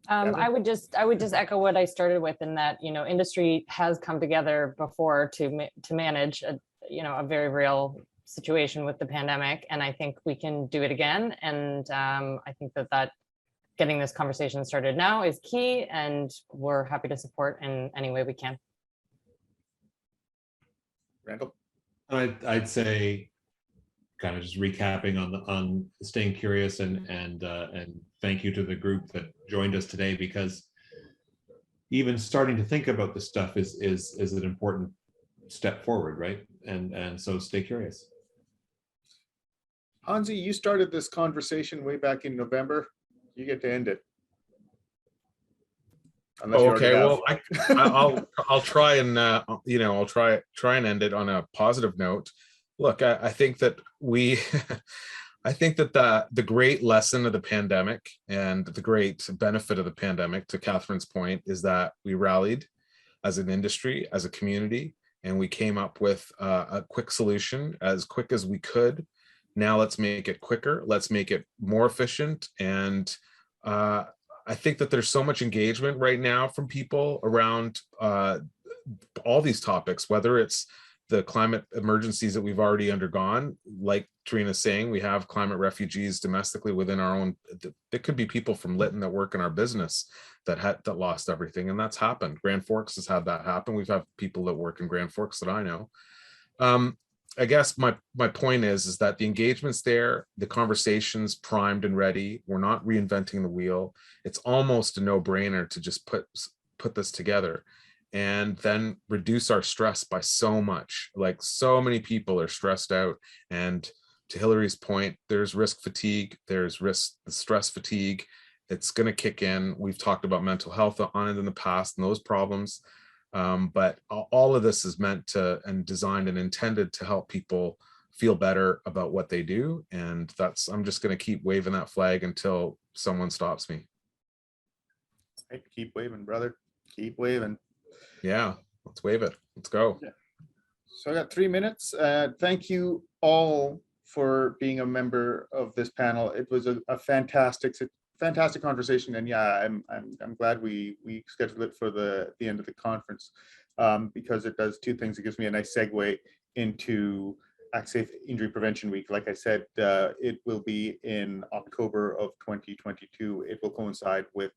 I would just echo what I started with, in that, industry has come together before to manage a very real situation with the pandemic, and I think we can do it again. And I think that getting this conversation started now is key, and we're happy to support in any way we can. Randall? I'd say, kind of just recapping on staying curious, and thank you to the group that joined us today, because even starting to think about this stuff is an important step forward, right? And so stay curious. Hansi, you started this conversation way back in November. You get to end it. Okay, well, I'll try and I'll try and end it on a positive note. Look, I think that I think that the great lesson of the pandemic and the great benefit of the pandemic, to Catherine's point, is that we rallied as an industry, as a community, and we came up with a quick solution, as quick as we could. Now let's make it quicker. Let's make it more efficient. And I think that there's so much engagement right now from people around all these topics, whether it's the climate emergencies that we've already undergone. Like Trina's saying, we have climate refugees domestically within our own. It could be people from Lytton that work in our business that lost everything, and that's happened. Grand Forks has had that happen. We've had people that work in Grand Forks that I know. I guess my point is that the engagement's there, the conversation's primed and ready. We're not reinventing the wheel. It's almost a no-brainer to just put this together and then reduce our stress by so much. Like, so many people are stressed out, and to Hillary's point, there's risk fatigue, there's stress fatigue. It's going to kick in. We've talked about mental health on it in the past and those problems. But all of this is meant to and designed and intended to help people feel better about what they do. And I'm just going to keep waving that flag until someone stops me. Hey, keep waving, brother. Keep waving. Yeah, let's wave it. Let's go. Yeah. So I got 3 minutes. Thank you all for being a member of this panel. It was a fantastic conversation, and yeah, I'm glad we scheduled it for the end of the conference, because it does two things. It gives me a nice segue into Actsafe Injury Prevention Week. Like I said, it will be in October of 2022. It will coincide with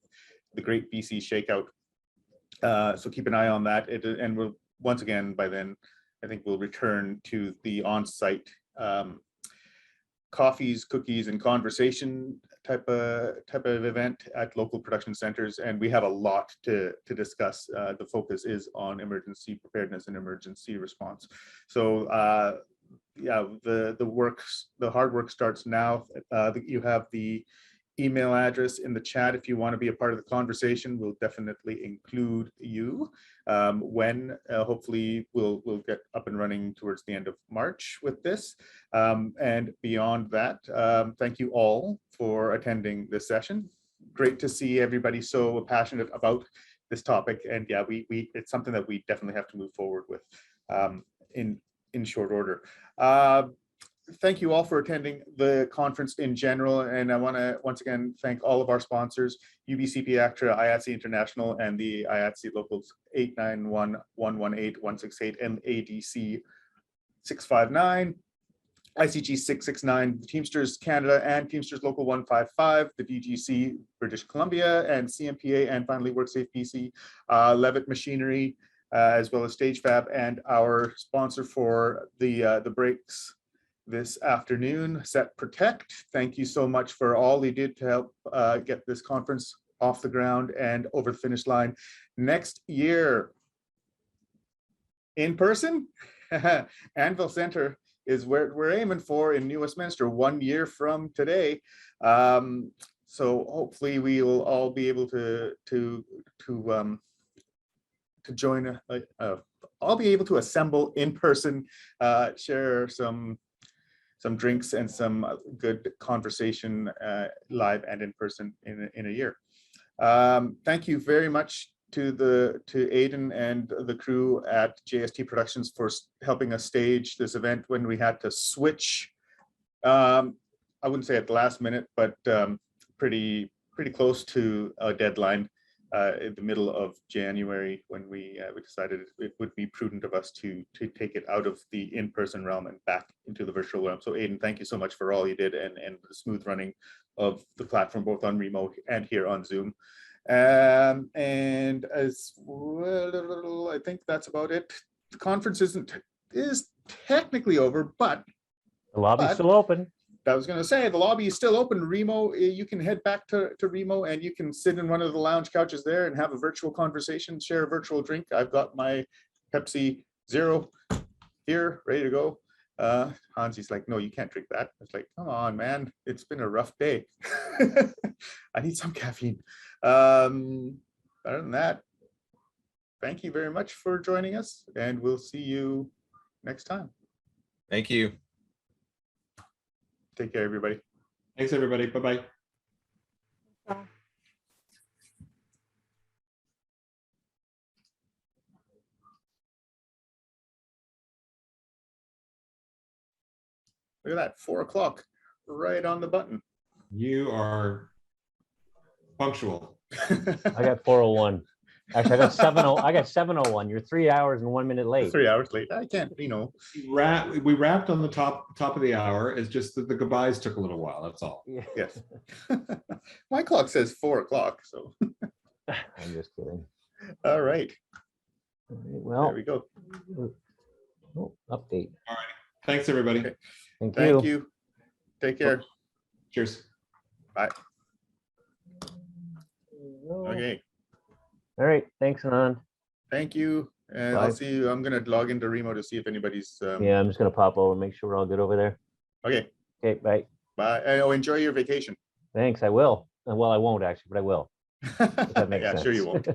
the Great BC Shakeout. So keep an eye on that. And we'll, once again, by then, I think we'll return to the on-site coffees, cookies, and conversation type of event at local production centers. And we have a lot to discuss. The focus is on emergency preparedness and emergency response. So yeah, the hard work starts now. You have the email address in the chat if you want to be a part of the conversation. We'll definitely include you when hopefully we'll get up and running towards the end of March with this. And beyond that, thank you all for attending this session. Great to see everybody so passionate about this topic. And yeah, it's something that we definitely have to move forward with in short order. Thank you all for attending the conference in general. And I want to once again thank all of our sponsors, UBCP ACTRA, IATSE International, and the IATSE Locals 891, 118, 168, and ADC 659, ICG 669, Teamsters Canada, and Teamsters Local 155, the DGC British Columbia, and CMPA, and finally WorkSafe BC, Levitt Machinery, as well as StageFab, and our sponsor for the breaks this afternoon, Set Protect. Thank you so much for all you did to help get this conference off the ground and over the finish line. Next year, in person, Anvil Center is where we're aiming for in New Westminster 1 year from today. So hopefully we will all be able to join. I'll be able to assemble in person, share some drinks and some good conversation live and in person in a year. Thank you very much to Aidan and the crew at JST Productions for helping us stage this event when we had to switch. I wouldn't say at the last minute, but pretty close to a deadline in the middle of January, when we decided it would be prudent of us to take it out of the in-person realm and back into the virtual realm. So Aidan, thank you so much for all you did and the smooth running of the platform, both on remote and here on Zoom. And as well, I think that's about it. The conference is technically over, but the lobby's still open. I was going to say the lobby is still open. Remo, you can head back to Remo and you can sit in one of the lounge couches there and have a virtual conversation, share a virtual drink. I've got my Pepsi Zero here, ready to go. Hansi's like, no, you can't drink that. It's like, come on, man, it's been a rough day. I need some caffeine. Other than that, thank you very much for joining us, and we'll see you next time. Thank you. Take care, everybody. Thanks, everybody. Bye-bye. Look at that, 4 o'clock, right on the button. You are punctual. I got 4:01. Actually, I got 7:00. I got 7:01. You're 3 hours and 1 minute late. 3 hours late. I can't, you know. We wrapped on the top of the hour. It's just that the goodbyes took a little while. That's all. Yeah. Yes. My clock says 4 o'clock, so. I'm just kidding. All right. Well, There we go. oh, update. All right. Thanks, everybody. Okay. Thank you. Thank you. Take care. Cheers. Bye. Okay. Okay. All right. Thanks, Anand. Thank you. And Bye. I'll see you. I'm going to log into Remo to see if anybody's. Yeah, I'm just gonna pop over and make sure we're all good over there. Okay. Okay. Bye. Bye. Oh, enjoy your vacation. Thanks. I will. Well, I won't actually, but I will. If that makes Yeah, sense. sure you won't.